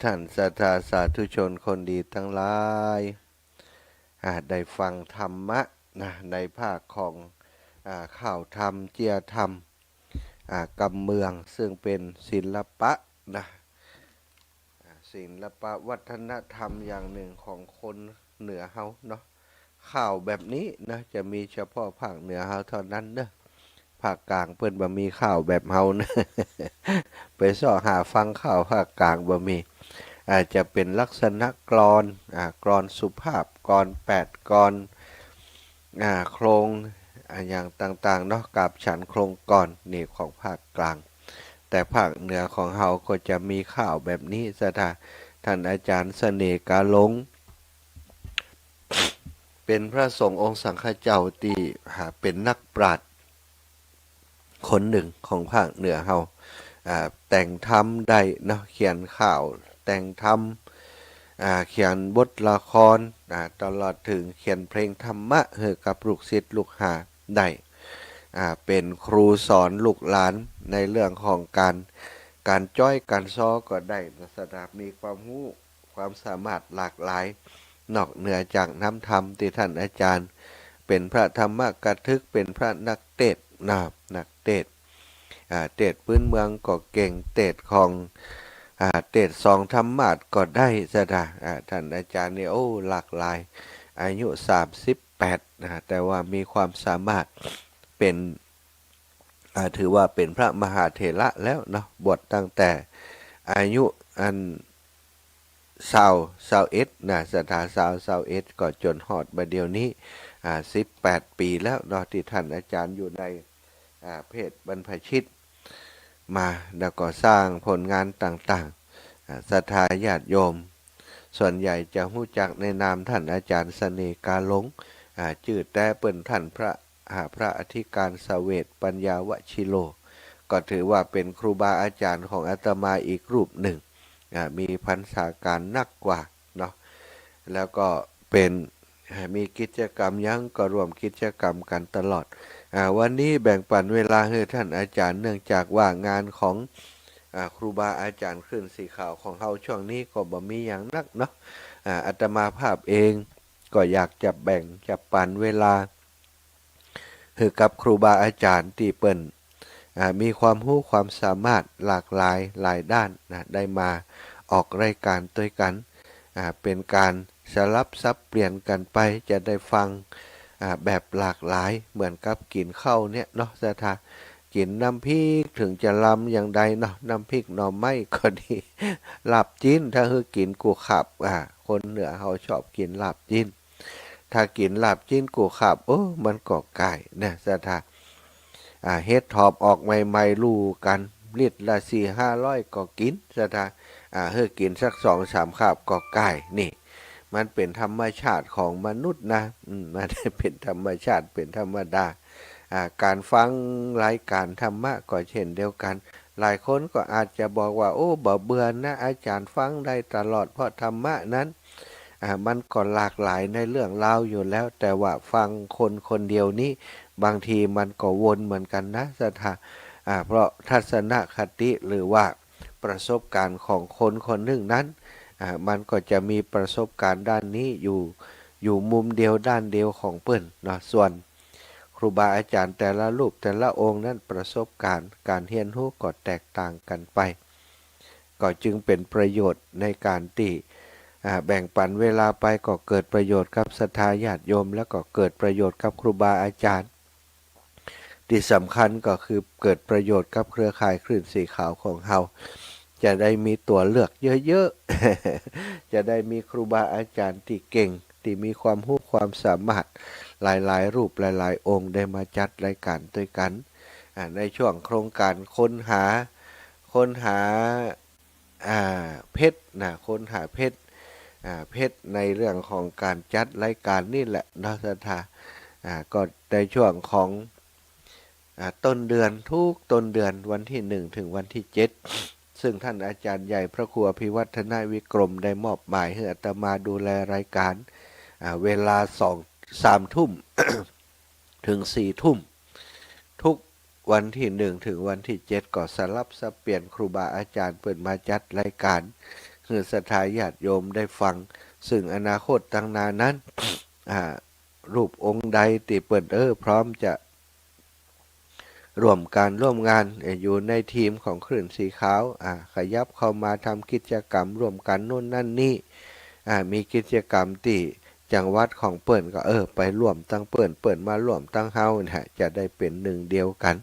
ท่านศรัทธาสาธุชนคนดีทั้งหลายได้ฟังธรรมะนะในภาคของข่าวธรรมเจียธรรมกำเมืองซึ่งเป็นศิลปะนะศิลปะวัฒนธรรมอย่างหนึ่งของคนเหนือเฮาเนาะข่าวแบบนี้นะจะมีเฉพาะภาคเหนือเฮาเท่านั้นเนอะภาคกลางเพิ่นบ่มีข่าวแบบเฮานะไปซ้อหาฟังข่าวภาคกลางบ่มีอาจจะเป็นลักษณะกลอนกลอนสุภาพกลอน8กลอนโครงอย่างต่างๆเนาะกับฉันโครงกลอนนี่ของภาคกลางแต่ภาคเหนือของเฮาก็จะมีข่าวแบบนี้ซะท่านอาจารย์เสน่ห์กาหลงเป็นพระสงฆ์องค์สังฆเจ้าที่เป็นนักปราชญ์คนหนึ่งของภาคเหนือเฮาแต่งธรรมได้เนาะเขียนข่าวแต่งธรรมเขียนบทละครตลอดถึงเขียนเพลงธรรมะให้กับลูกศิษย์ลูกหาได้เป็นครูสอนลูกหลานในเรื่องของการจ้อยการซ้อก็ได้นะสดามีความรู้ความสามารถหลากหลายนอกเหนือจากน้ำธรรมที่ท่านอาจารย์เป็นพระธรรมกถึกเป็นพระนักเทศนักเทศเทศพื้นเมืองก็เก่งเทศของเทศสองธรรมะก็ได้สดาท่านอาจารย์เนี่ยโอ้หลากหลายอายุ38แต่ว่ามีความสามารถเป็นถือว่าเป็นพระมหาเถระแล้วเนาะบวชตั้งแต่อายุอัน21นะสถา21ก็จนฮอดบัดเดี๋ยวนี้18 ปีแล้วเนาะที่ท่านอาจารย์อยู่ในเพศบรรพชิตมาแล้วก็สร้างผลงานต่างๆศรัทธาญาติโยมส่วนใหญ่จะรู้จักในนามท่านอาจารย์เสน่ห์กาหลงชื่อแต่เปิ้นท่านพระอธิการเสวตปัญญาวชิโลก็ถือว่าเป็นครูบาอาจารย์ของอาตมาอีกรูปหนึ่งมีพรรษาการนักกว่าเนาะแล้วก็เป็นมีกิจกรรมยังก็ร่วมกิจกรรมกันตลอดวันนี้แบ่งปันเวลาให้ท่านอาจารย์เนื่องจากว่างานของครูบาอาจารย์ขึ้นสีขาวของเฮาช่วงนี้ก็บ่มีอย่างนักเนาะอาตมาภาพเองก็อยากจะแบ่งจะปันเวลาให้กับครูบาอาจารย์ที่เปิ้นมีความรู้ความสามารถหลากหลายหลายด้านนะได้มาออกรายการด้วยกันเป็นการสลับซับเปลี่ยนกันไปจะได้ฟังแบบหลากหลายเหมือนกับกินข้าวเนี่ยเนาะสถากินน้ำพริกถึงจะลำอย่างใดเนาะน้ำพริกหน่อไม้ก็ดีลาบจิ้นถ้าคือกินกูขับคนเหนือเขาชอบกินลาบจิ้นถ้ากินลาบจิ้นกูขับมันก็ไก่เนี่ยสถาเฮ็ดทอบออกใหม่ๆลู่กันลิตรละ4-500ก็กินสถาเฮ้กินสัก2-3คาบก็ไก่นี่มันเป็นธรรมชาติของมนุษย์นะมันเป็นธรรมชาติเป็นธรรมดาการฟังรายการธรรมะก็เช่นเดียวกันหลายคนก็อาจจะบอกว่าโอ้บ่เบื่อนะอาจารย์ฟังได้ตลอดเพราะธรรมะนั้นมันก็หลากหลายในเรื่องราวอยู่แล้วแต่ว่าฟังคนคนเดียวนี้บางทีมันก็วนเหมือนกันนะสถาเพราะทัศนคติหรือว่าประสบการณ์ของคนคนหนึ่งนั้นมันก็จะมีประสบการณ์ด้านนี้อยู่มุมเดียวด้านเดียวของเปิ้นเนาะส่วนครูบาอาจารย์แต่ละรูปแต่ละองค์นั้นประสบการณ์การเรียนรู้ก็แตกต่างกันไปก็จึงเป็นประโยชน์ในการที่แบ่งปันเวลาไปก็เกิดประโยชน์กับศรัทธาญาติโยมแล้วก็เกิดประโยชน์กับครูบาอาจารย์ที่สำคัญก็คือเกิดประโยชน์กับเครือข่ายคลื่นสีขาวของเฮาจะได้มีตัวเลือกเยอะๆจะได้มีครูบาอาจารย์ที่เก่งที่มีความรู้ความสามารถหลายๆรูปหลายๆองค์ได้มาจัดรายการด้วยกันในช่วงโครงการค้นหาเพชรค้นหาเพชรในเรื่องของการจัดรายการนี่แหละนะสถาก็ในช่วงของต้นเดือนทุกต้นเดือนวันที่1ถึงวันที่7ซึ่งท่านอาจารย์ใหญ่พระครูอภิวัฒนวิกรมได้มอบหมายให้อาตมาดูแลรายการเวลา3 ทุ่ม ถึง4 ทุ่มทุกวันที่1ถึงวันที่7ก็สลับสับเปลี่ยนครูบาอาจารย์เปิดมาจัดรายการ ให้ศรัทธาญาติโยมได้ฟังซึ่งอนาคตตั้งนานนั้นรูปองค์ใดที่เปิดพร้อมจะร่วมงานอยู่ในทีมของคลื่นสีขาวขยับเข้ามาทำกิจกรรมร่วมกันโน่นนั่นนี่มีกิจกรรมที่จังหวัดของเปิ่นก็ไปร่วมตั้งเปิ่นมาร่วมตั้งเฮาเนี่ยจะได้เป็นหนึ่งเดียวกัน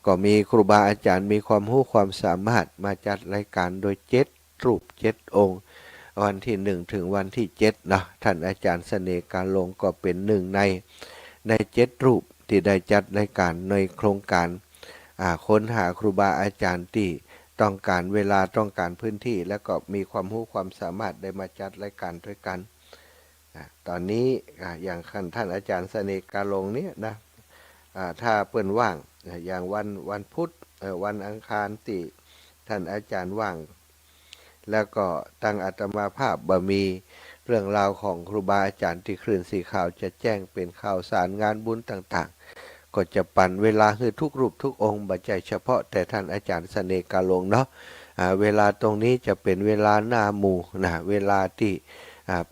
ก็มีครูบาอาจารย์มีความรู้ความสามารถมาจัดรายการโดย7 รูป7 องค์วันที่1ถึงวันที่7เนาะท่านอาจารย์เสน่ห์การลงก็เป็นหนึ่งใน7 รูปที่ได้จัดรายการในโครงการค้นหาครูบาอาจารย์ที่ต้องการเวลาต้องการพื้นที่แล้วก็มีความรู้ความสามารถได้มาจัดรายการด้วยกันตอนนี้อย่างท่านอาจารย์เสน่ห์การลงเนี่ยนะถ้าเปิ้นว่างอย่างวันพุธวันอังคารที่ท่านอาจารย์ว่างแล้วก็ตั้งอาตมาภาพมีเรื่องราวของครูบาอาจารย์ที่คลื่นสีขาวจะแจ้งเป็นข่าวสารงานบุญต่างๆก็จะปั่นเวลาให้ทุกรูปทุกองค์บัจจัยเฉพาะแต่ท่านอาจารย์เสน่ห์การลงเนาะเวลาตรงนี้จะเป็นเวลาหน้าหมู่นะเวลาที่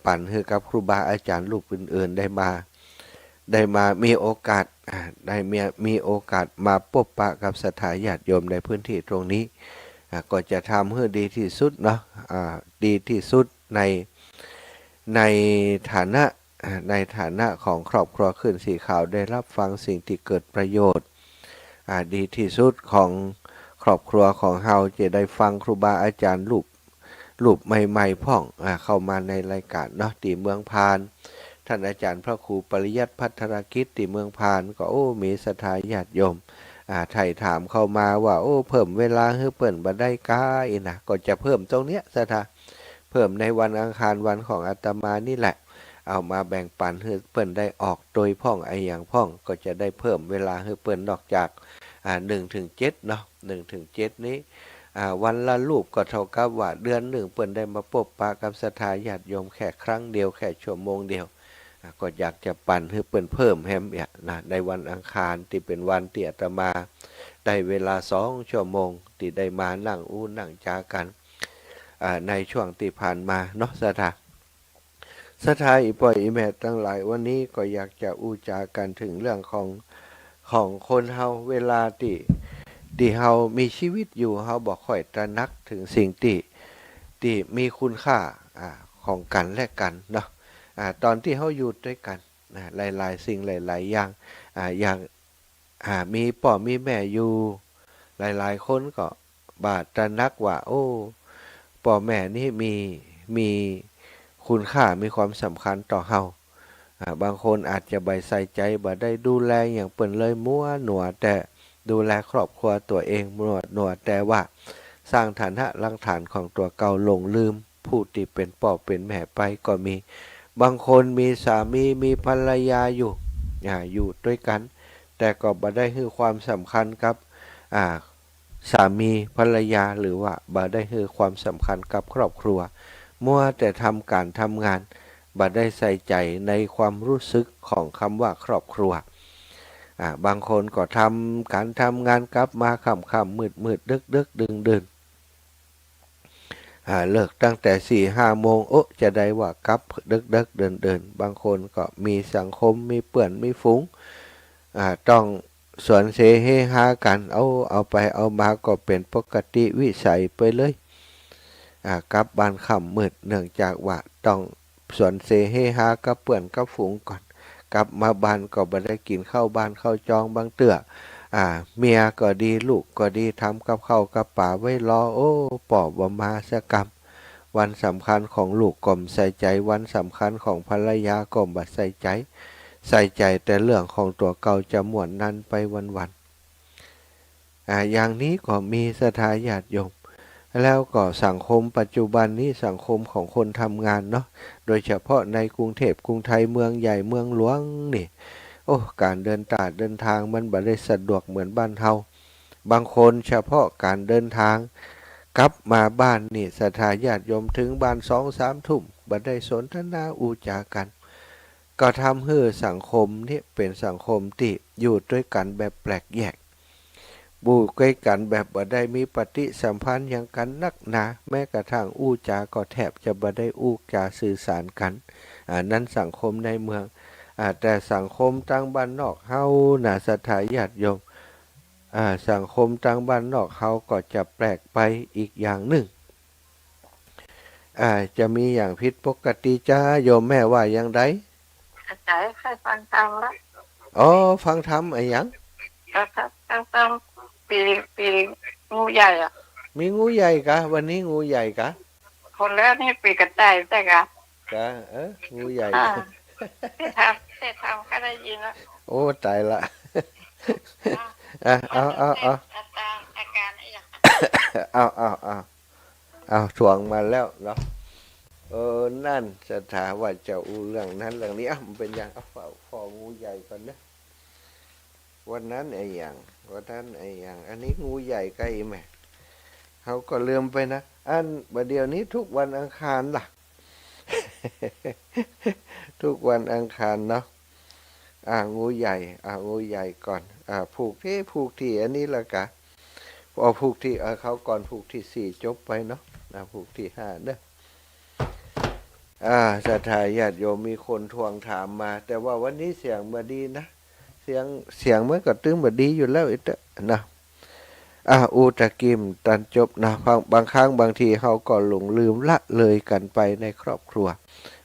ปั่นให้กับครูบาอาจารย์รูปอื่นๆได้มามีโอกาสมีโอกาสมาพบปะกับศรัทธาญาติโยมในพื้นที่ตรงนี้ก็จะทำให้ดีที่สุดเนาะดีที่สุดในฐานะของครอบครัวคลื่นสีขาวได้รับฟังสิ่งที่เกิดประโยชน์ดีที่สุดของครอบครัวของเฮาจะได้ฟังครูบาอาจารย์รูปใหม่ๆพ่องเข้ามาในรายการเนาะที่เมืองพานท่านอาจารย์พระครูปริยัติภัทรกิจที่เมืองพานก็มีศรัทธาญาติโยมไถ่ถามเข้ามาว่าเพิ่มเวลาให้เปิ่นบ่ได้ก้านะก็จะเพิ่มตรงเนี้ยศรัทธาเพิ่มในวันอังคารวันของอาตมานี่แหละเอามาแบ่งปันให้เปิ่นได้ออกโดยพ่องอย่างพ่องก็จะได้เพิ่มเวลาให้เปิ่นนอกจาก1 ถึง 7เนาะ1 ถึง 7นี้วันละรูปก็เท่ากับว่าเดือนหนึ่งเปิ่นได้มาพบปะกับศรัทธาญาติโยมแค่ครั้งเดียวแค่ชั่วโมงเดียวก็อยากจะปั่นให้เปิ่นเพิ่มแฮมนะในวันอังคารที่เป็นวันที่อาตมาได้เวลา2 ชั่วโมงที่ได้มานั่งนั่งจากันในช่วงที่ผ่านมาเนาะศรัทธาอีปอยอีแม่ทั้งหลายวันนี้ก็อยากจะจากันถึงเรื่องของคนเฮาเวลาที่เฮามีชีวิตอยู่เฮาบ่ค่อยตระหนักถึงสิ่งที่มีคุณค่าของกันและกันเนาะตอนที่เฮาอยู่ด้วยกันหลายๆสิ่งหลายๆอย่างอย่างมีพ่อมีแม่อยู่หลายๆคนก็ตระหนักว่าพ่อแม่นี่มีคุณค่ามีความสำคัญต่อเฮาบางคนอาจจะใส่ใจบ่ได้ดูแลอย่างเปิ้นเลยมัวหนัวแต่ดูแลครอบครัวตัวเองหนวดแต่ว่าสร้างฐานะรากฐานของตัวเก่าหลงลืมผู้ที่เป็นพ่อเป็นแม่ไปก็มีบางคนมีสามีมีภรรยาอยู่ด้วยกันแต่ก็บ่ได้ให้ความสำคัญกับสามีภรรยาหรือว่าบ่ได้ให้ความสำคัญกับครอบครัวมัวแต่ทำงานบ่ได้ใส่ใจในความรู้สึกของคำว่าครอบครัวบางคนก็ทำงานกลับมาค่ำมืดดึกดื่นเลิกตั้งแต่4-5 โมงจะได้ว่ากลับดึกเดินบางคนก็มีสังคมมีเพื่อนมีฝูงต้องสวนเสเฮฮากันเอาไปเอามาก็เป็นปกติวิสัยไปเลยกลับบ้านค่ำมืดเนื่องจากว่าต้องสวนเสเฮฮากับเพื่อนกับฝูงก่อนกลับมาบ้านก็บ่ได้กินข้าวบ้านข้าวจองบางเตื้อเมียก็ดีลูกก็ดีทำกับข้าวกับป่าไว้รอปอบบ่มาสักกรรมวันสำคัญของลูกก็ใส่ใจวันสำคัญของภรรยาก็บ่ใส่ใจแต่เรื่องของตัวเก่าจะม่วนนั้นไปวันอย่างนี้ก็มีศรัทธาญาติโยมแล้วก็สังคมปัจจุบันนี้สังคมของคนทำงานเนาะโดยเฉพาะในกรุงเทพกรุงไทยเมืองใหญ่เมืองหลวงนี่การเดินทางมันบ่ได้สะดวกเหมือนบ้านเฮาบางคนเฉพาะการเดินทางกลับมาบ้านนี่ศรัทธาญาติโยมถึงบ้าน2-3 ทุ่มบ่ได้สนทนาจากันก็ทำให้สังคมนี่เป็นสังคมที่อยู่ด้วยกันแบบแปลกแยก บูใกล้กันแบบบ่ได้มีปฏิสัมพันธ์อย่างกันนักหนาแม้กระทั่งอู้จาก็แทบจะบ่ได้อู้จาสื่อสารกันนั้นสังคมในเมืองแต่สังคมตั้งบ้านนอกเฮาน่ะศรัทธาญาติโยมสังคมตั้งบ้านนอกเฮาก็จะแปลกไปอีกอย่างหนึ่งจะมีอย่างผิดปกติจ้าโยมแม่ว่าอย่างไรอาจารย์เคยฟังธรรมแล้วฟังธรรมอะไรอย่างครับฟังธรรมปีงูใหญ่อ่ะมีงูใหญ่กะวันนี้งูใหญ่กะคนแล้วนี่ปีกระต่ายใช่กะงูใหญ่ที่ทำก็ได้ยินแล้วโอ้ตายละเอาอาการอะไรอย่างเอาถ่วงมาแล้วเนาะนั่นสถาว่าจะอู้เรื่องนั้นเรื่องนี้มันเป็นอย่างฟองูใหญ่ก่อนนะวันนั้นไอ้อย่างอันนี้งูใหญ่ใกล้แม่เขาก็เลื่อมไปนะอันประเดี๋ยวนี้ทุกวันอังคารล่ะ ทุกวันอังคารเนาะงูใหญ่ก่อนผูกที่อันนี้ละกะพอผูกที่เขาก่อนผูกที่สี่จบไปเนาะผูกที่ห้าเนอะศรัทธาญาติโยมมีคนทวงถามมาแต่ว่าวันนี้เสียงบดีนะเสียงมันก็ตึงบดีอยู่แล้วอีกนะอูตะกิมตันจบนะบางครั้งบางทีเขาก็หลงลืมละเลยกันไปในครอบครัว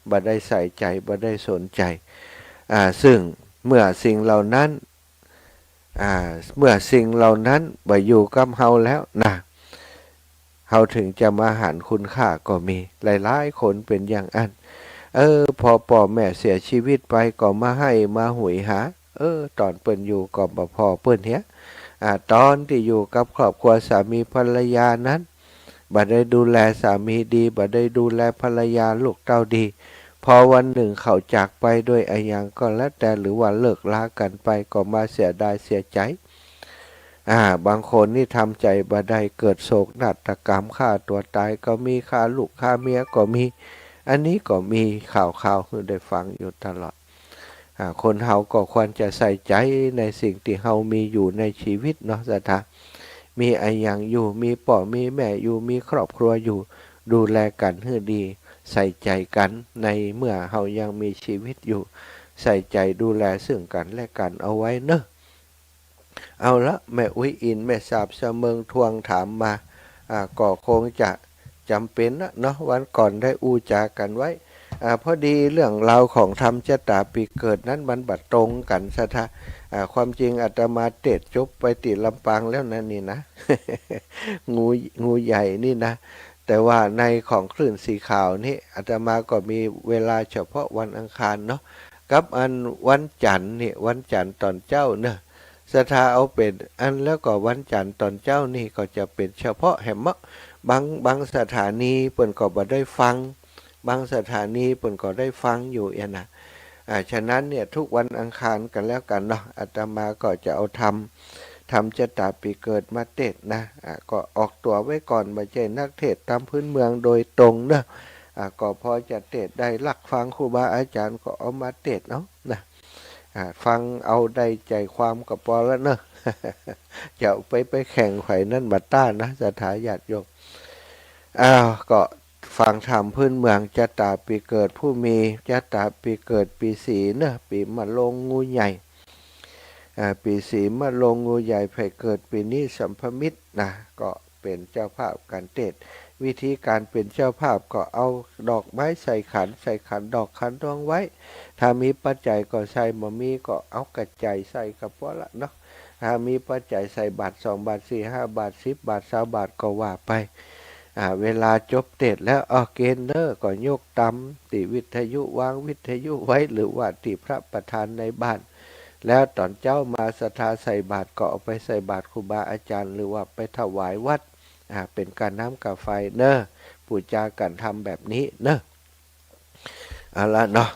บ่ได้ใส่ใจบ่ได้สนใจซึ่งเมื่อสิ่งเหล่านั้นบ่อยู่กับเฮาแล้วนะเฮาถึงจะมาหันคุณค่าก็มีหลายๆคนเป็นอย่างอันพอพ่อแม่เสียชีวิตไปก็มาให้มาหุยหาตอนเปิ้นอยู่ก็บ่พอเปิ้นเนี้ยตอนที่อยู่กับครอบครัวสามีภรรยานั้นบ่ได้ดูแลสามีดีบ่ได้ดูแลภรรยาลูกเต้าดีพอวันหนึ่งเขาจากไปด้วยอะไรอย่างก็แล้วแต่หรือว่าเลิกลากันไปก็มาเสียดายเสียใจบางคนนี่ทำใจบ่ได้เกิดโศกนาฏกรรมฆ่าตัวตายก็มีฆ่าลูกฆ่าเมียก็มีอันนี้ก็มีข่าวคือได้ฟังอยู่ตลอดคนเฮาก็ควรจะใส่ใจในสิ่งที่เฮามีอยู่ในชีวิตเนาะสัทธามีอะไรอย่างอยู่มีพ่อมีแม่อยู่มีครอบครัวอยู่ดูแลกันให้ดีใส่ใจกันในเมื่อเฮายังมีชีวิตอยู่ใส่ใจดูแลซึ่งกันและกันเอาไว้เนอะเอาละแม่อุ้ยอินแม่สาบเสมิงทวงถามมาก็คงจะจำเป็นนะเนาะวันก่อนได้อู้จากันไว้พอดีเรื่องราวของธรรมชะตาปีเกิดนั้นมันบัดตรงกันซะท่าความจริงอาตมาเตะจบไปติดลำปางแล้วนั่นนี่นะ งูใหญ่นี่นะแต่ว่าในของคลื่นสีขาวนี่อาตมาก็มีเวลาเฉพาะวันอังคารเนาะกับอันวันจันทร์นี่วันจันทร์ตอนเจ้าเนอะศรัทธาเอาเป็นอันแล้วก็วันจันทร์ตอนเจ้านี่ก็จะเป็นเฉพาะแห่มะบางสถานีเปิ่นก็บ่ได้ฟังบางสถานีเปิ่นก็ได้ฟังอยู่นะฉะนั้นเนี่ยทุกวันอังคารกันแล้วกันเนาะอาตมาก็จะเอาทำชะตาปีเกิดมาเทศนะก็ออกตัวไว้ก่อนไม่ใช่นักเทศตามพื้นเมืองโดยตรงเนอะก็พอจะเทศได้ลักฟังครูบาอาจารย์ก็เอามาเทศเนาะนะฟังเอาได้ใจความกับพอแล้วเนอะ จะไปแข่งไขนั่นบัตต้านะสถาญาติโยมก็ฟังธรรมพื้นเมืองชะตาปีเกิดผู้มีชะตาปีเกิดปีสีเนอะปีมะโรงงูใหญ่ปีสีมะโรงงูใหญ่ไผ่เกิดปีนี้สัมภมิตรนะก็เป็นเจ้าภาพการเทศวิธีการเป็นเจ้าภาพก็เอาดอกไม้ใส่ขันดอกขันรองไว้ถ้ามีปัจจัยก็ใส่บ่มีก็เอากระจายใส่กับพอละเนาะถ้ามีปัจจัยใส่บาท2 บาท4 5 บาท10 บาท20 บาทก็ว่าไปเวลาจบเทศแล้วเกณฑ์เนอร์ก็ยกตำติวิทยุวางวิทยุไว้หรือว่าติพระประธานในบ้านแล้วตอนเจ้ามาศรัทธาใส่บาตรก็เอาไปใส่บาตรครูบาอาจารย์หรือว่าไปถวายวัดเป็นการน้ำกาไฟเนอะปูจากันทำแบบนี้เนอะเอาละเนาะ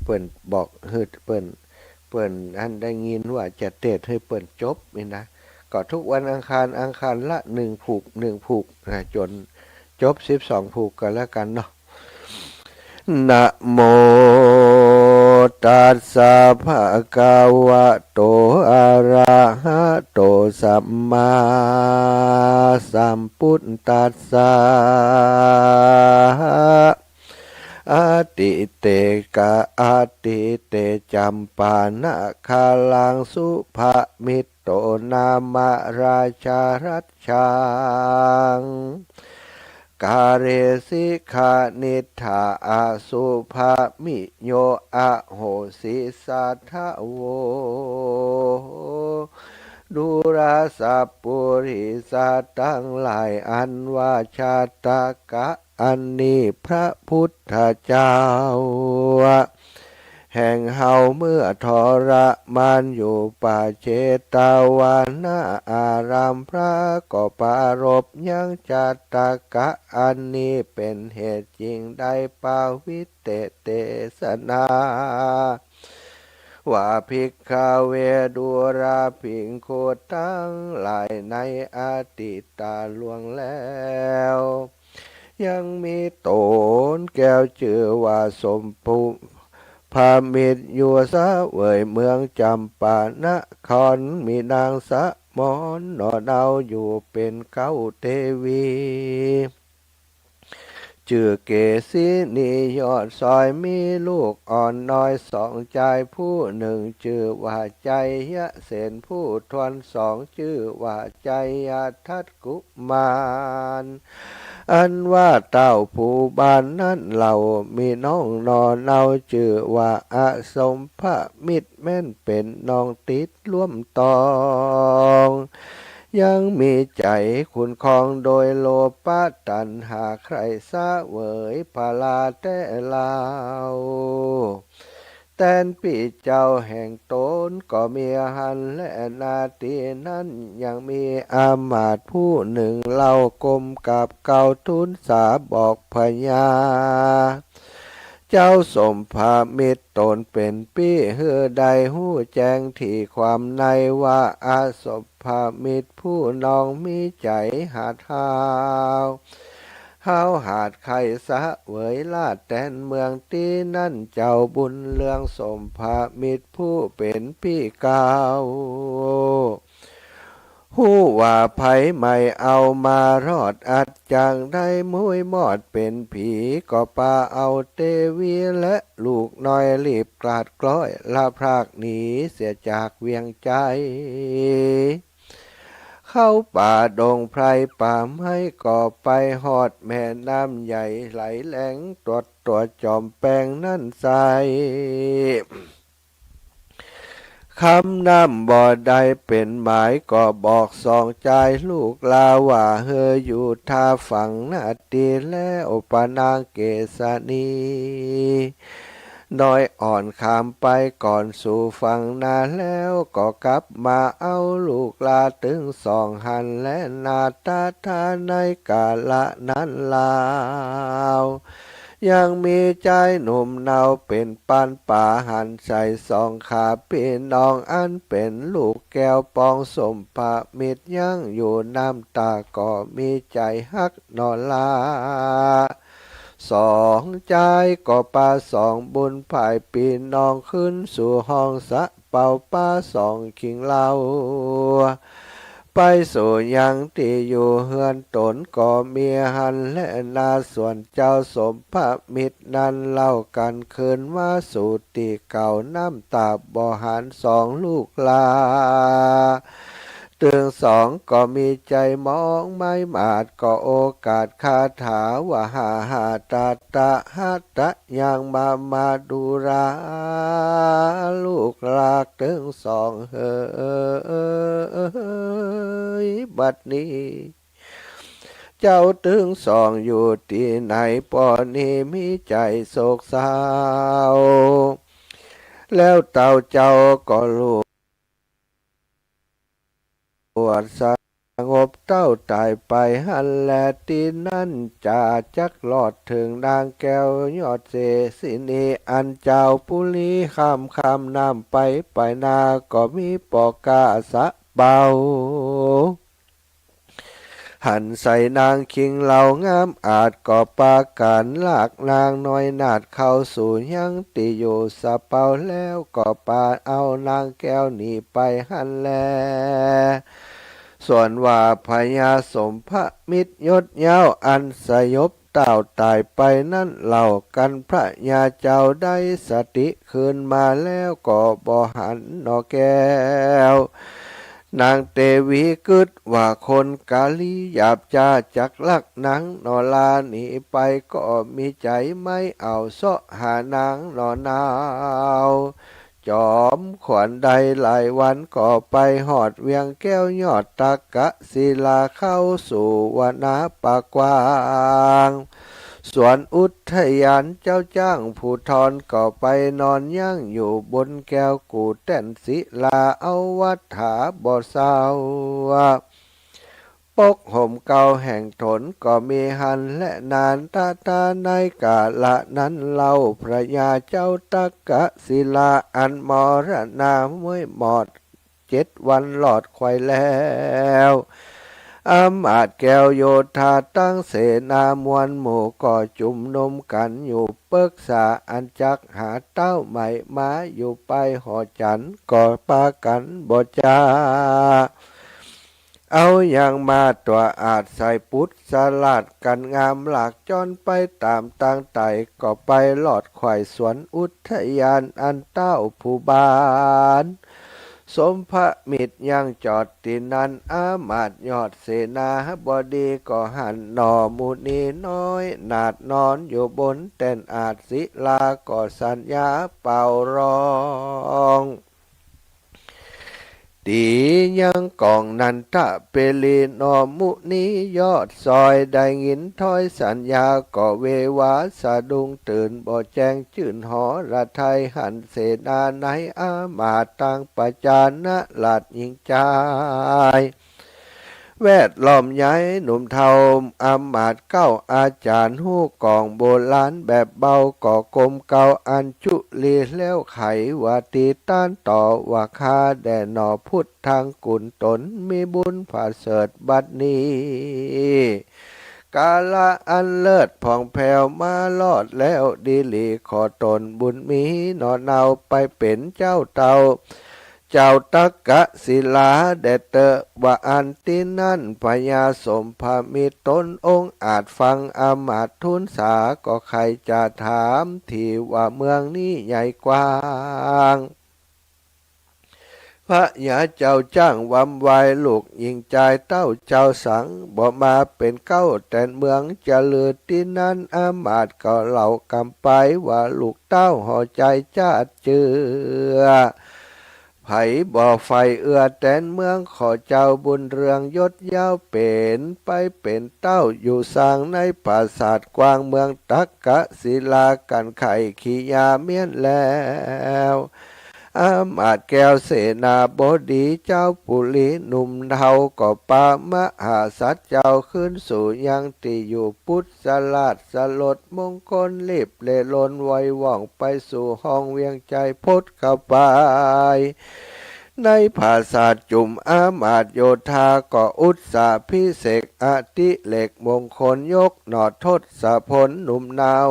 เปิ้นบอกให้เปิ้นอันได้ยินว่าจะเทศให้เปิ้นจบนี่นะก็ทุกวันอังคารละ1 ผูกจนจบ12 ผูกกันแล้วกันเนาะนะโมตัสสะภะคะวะโตอะระหะโต สัมมาสัมพุทธัสสะอาติเตกะอาติเตจัมปานะคาลังสุภมิตโตนามราชารัชชังกาเรสิกานิธาอาสุภามิโยอะโหสิสัทธโวดุราสัพปุริสัตทั้งหลายอันว่าชาตกะอันนี้พระพุทธเจ้าแห่งเฮาเมื่อทรมานอยู่ป่าเจตาวานาอารามพระก็ปรารภยังจัตตกะอันนี้เป็นเหตุจริงได้ปาวิเตเตสนาว่าภิกขเวดุราภิงโคทั้งหลายในอดีตาล่วงแล้วยังมีตนแก้วชื่อว่าสมภูพามิตรอยู่สะเวยเมืองจำปานครมีนางสะมอนนอนเอาอยู่เป็นเก้าเทวีชื่อเกศินียอดซอยมีลูกอ่อนน้อยสองใจผู้หนึ่งชื่อว่าใจยะเสนผู้ทวนสองชื่อว่าใจยะทัตกุมารอันว่าเต้าผู้บ้านนั้นเรามีน้องนอนเอาชื่อว่าอาสมพระมิตรแม่นเป็นน้องติดร่วมตองยังมีใจคุณคองโดยโลภะตัณหาใครสะเวยพาลาแต่ลาวแต่นปีเจ้าแห่งตนก็มีหันและนาทีนั้นยังมีอามาตย์ผู้หนึ่งเล่ากลมกับเก่าทุนสาบอกพญาเจ้าสมภามิตรตนเป็นปี้เฮือใดหู้แจ้งที่ความในว่าอาสมภามิตรผู้น้องมีใจหาเท้าเฮาหาดไข่สะเวยลาดแตนเมืองตีนั่นเจ้าบุญเลืองสมภามิตรผู้เป็นพี่เก่าหู้ว่าไผไม่เอามารอดอัดจังได้มุ้ยมอดเป็นผีก็ปาเอาเตวีและลูกน้อยรีบกลาดกล้อยลาพรากหนีเสียจากเวียงใจเข้าป่าดงไพรป่าไม้ก็ไปหอดแม่น้ำใหญ่ไหลแหลงตัวจอมแปงนั่นใสคำนำบ่ได้เป็นหมายก็บอกสองใจลูกลาว่าเฮออยู่ท่าฝั่งนาตีแล้วปานางเกษณีน้อยอ่อนข้ามไปก่อนสู่ฝั่งนาแล้วก็กลับมาเอาลูกลาถึงสองหันและนาตาทาในกาละนั้นลาวยังมีใจหนุ่มเนาเป็นปานป่าหันใส่สองขาพี่น้องอันเป็นลูกแก้วปองสมภามิตรยังอยู่น้ำตาก็มีใจฮักนอนลาสองใจก็ปาสองบุญภายปีน้องขึ้นสู่ห้องสะเป่าป้าสองขิงเล่าไปสู่ยังที่อยู่เฮือนตนก็มีหันและนาส่วนเจ้าสมภามิตรนั้นเล่ากันคืนว่าสู่ที่เก่าน้ำตาบ่หันสองลูกลาตึงสองก็มีใจมองไม่มาดก็โอกาสคาถาว่าหาตาตะหัตตะยังมาดูราลูกลากตึงสองเฮยบัดนี้เจ้าตึงสองอยู่ที่ไหนปอนี้มีใจโศกเศร้าแล้วเต่าเจ้าก็ลูกปวดสงบเต้าตายไปหันแลตีนั่นจะจักหลอดถึงนางแก้วยอดเสสินีอันเจ้าปุลีคำน้ำไปนาก็มีปอกาสะเบาหันใส่นางคิงเหล่างามอาจก่อปาการลากนางน้อยนาดเข้าสู่ยังติอยู่สะเปาแล้วก่อปาเอานางแก้วหนีไปหันแล ส่วนว่าพญาสมพระมิตรยศยาวอันสยบเต่าตายไปนั่นเหล่ากันพระยาเจ้าได้สติคืนมาแล้วก็บ่หันนอแก้วนางเตวีกึดว่าคนกาลีหยาบจาจักลักนางนอลาหนีไปก็มีใจไม่เอาเสาะหานางนอนาวจอมขวัญใดหลายวันก็ไปหอดเวียงแก้วยอดตะกะศิลาเข้าสู่วนาปากวางส่วนอุทยานเจ้าจ้างผู้ทอนก็ไปนอนย่างอยู่บนแก้วกูแต้นศิลาเอาวัฏฐาบ่อสาวปกห่มเก่าแห่งถนก็มีหันและนานตาในกาละนั้นเล่าพระยาเจ้าตะกะศิลาอันมรณาเมื่อหมอด7 วันหลอดควายแล้วอำมาตย์แก้วโยธาตั้งเสนามวลหมู่ก็จุมนุมกันอยู่ปรึกษาอันจักหาเต้าใหม่มาอยู่ไปหอจันก็ปากันบ่จาเอาอย่างมาตัวอาจใส่พุทธสลัดกันงามหลากจนไปตามต่างไต่ก็ไปหลอดไข่สวนอุทยานอันเต้าผู้บานสมพระมิตรยังจอดตินันอามาตย์ยอดเสนาบดีก็หันหนอมุนีน้อยนาดนอนอยู่บนแต้นอาจศิลาก็สัญญาเป่าร้องดียังกองนันทะเปลีนอมุนียอดซอยได้ยินถ้อยสัญญาก็เววาสะดุงตื่นบ่แจ้งจื่นหอระไทยหันเสนาในอามาตย์ตังประจานะหลัดยิงใจแวดล้อมย้ายหนุ่มเทาอำมาตย์เก้าอาจารย์หู้กองโบราณแบบเบาก่อกลมเก่าอันจุลีแล้วไขว่าตีต้านต่อว่าคาแด่หนอพุทธทางกุลตนมีบุญผ่าเสริฐบัดนี้กาละอันเลิศผ่องแผ้วมาลอดแล้วดีหลีขอตนบุญมีหนอเนาไปเป็นเจ้าเต่าเจ้าตะกะศิลาเดเตอว่าอันตินั่นพญาสมภามีตนองค์อาจฟังอามาตย์ทูลสาก็ใครจะถามที่ว่าเมืองนี้ใหญ่กว้างพระยาเจ้าจ้างวำวายลูกยิงใจเต้าเจ้าสังบ่มาเป็นเก้าแต่เมืองจะเลือที่นั้นอามาตย์ก็เหล่ากำไปว่าลูกเต้าห่อใจจ้าเจือไผบ่อไฟเอื้อแตนเมืองขอเจ้าบุญเรืองยศยาวเป็นไปเป็นเต้าอยู่สร้างในปราสาทกว้างเมืองตักกะศิลากันไข่ขียาเมียนแล้วอามาตย์แก้วเสนาบดีเจ้าปุริหนุ่มเทาก็ปามหาสัตว์เจ้าขึ้นสู่ยังที่อยู่พุทธสลาดสลดมงคลรีบเลลนไวว่องไปสู่ห้องเวียงใจพดเข้าไปในภาษาจุมอามาตย์โยธาก็อุตสาพิเศษอติเหล็กมงคลยกหนอดทศพลหนุ่มนาว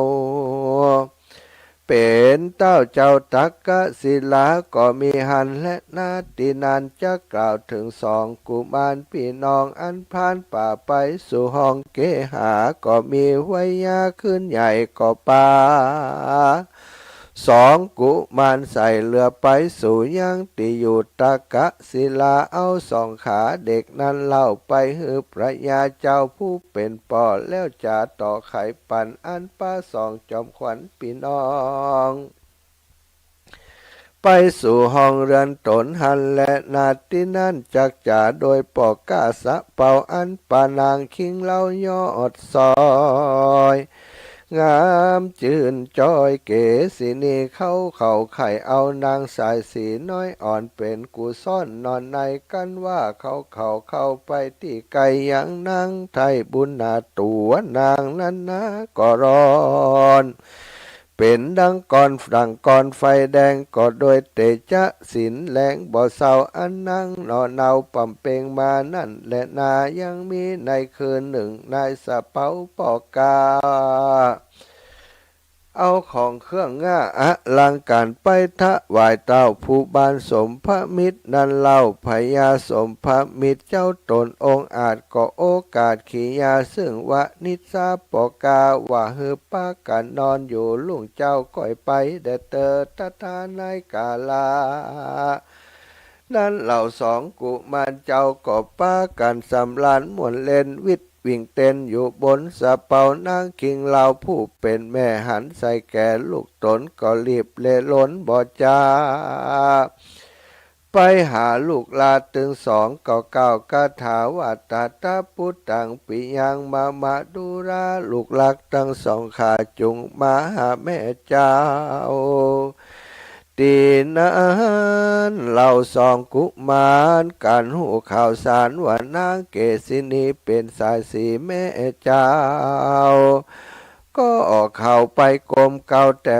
เป็นเต้าเจ้าตักกะศิลาก็มีหันและนาตินันจะกล่าวถึง2 กุมารพี่น้องอันผ่านป่าไปสู่ห้องเกหาก็มีไวยาขึ้นใหญ่ก็ป่า2 กุมารใส่เรือไปสู่ยังติอยู่ตะกะศิลาเอา2 ขาเด็กนั้นเล่าไปหือพระยาเจ้าผู้เป็นป่อแล้วจะต่อไขปันอันป้า2 จอมขวัญพี่น้องไปสู่ห้องเรือนตนหันและนาที่นั่นจักจ่าโดยปอกกาสะเป่าอันปานางคิงเล่ายอดซอยงามจื่นจอยเกศินีเข้าไข่เอานางสายสีน้อยอ่อนเป็นกูซ่อนนอนในกันว่าเข้าไปที่ไกลยังนางไทยบุญนาตัวนางนั้นนะก็ร้อนเป็นดังก่อนไฟแดงก็โดยเตจะสินแรงบ่เศร้าอันนั่งนอนเนาปั่มเปงมานั่นและนายังมีในคืนหนึ่งนายสะเปาปอกกา เอาของเครื่องง่าอะลังการไปทะวายเต้าผู้บานสมพระมิตรนั้นเล่าพญาสมพระมิตรเจ้าตนองค์อาจก็โอกาสขียาซึ่งวะนิสาปกาว่าเฮือป้ากันนอนอยู่ลุงเจ้าก่อยไปเดเตอตถานายกาลานั้นเหล่าสองกุมารเจ้าก็ป้ากันสำลานหมวนเล่นวิทวิ่งเต้นอยู่บนสะเปานางคิงเหล่าผู้เป็นแม่หันใส่แก่ลูกตนก็รีบเลล้นบ่จาไปหาลูกลาตึงสองเก่าเก่ากาถาว่าตาตาพุทธังปิยังมาดูราลูกลักทั้งสองขาจุงมาหาแม่เจ้าตีนั้นเราสองกุมารกันหูข่าวสารว่านางเกษินีเป็นสายสีแม่เจ้าก็ออกเข่าไปกรมเก่าแต่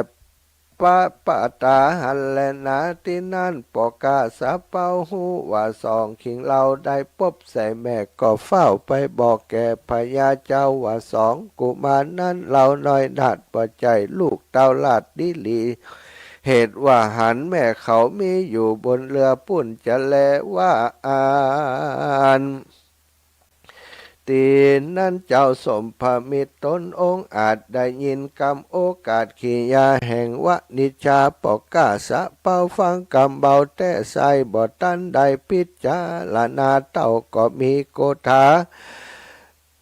ปะตาหันแลนาที่นั่นปอกาสาเป้าหูว่าสองขิงเราได้พบใส่แม่ก็เฝ้าไปบอกแก่พญาเจ้าว่าสองกุมารนั้นเราน้อยนาดปัจใจลูกเต้าลาดดิลีเหตุว่าหันแม่เขามีอยู่บนเรือปุ่นจะแลว่าอ่านตีนนั้นเจ้าสมภมิตรตนองค์อาจได้ยินกรรมโอกาสขียาแห่งวนิชาปกาสะเป้าฟังกรรมเบาแต่ใสบ่ตันได้พิจารณาเต้าก็มีโกธา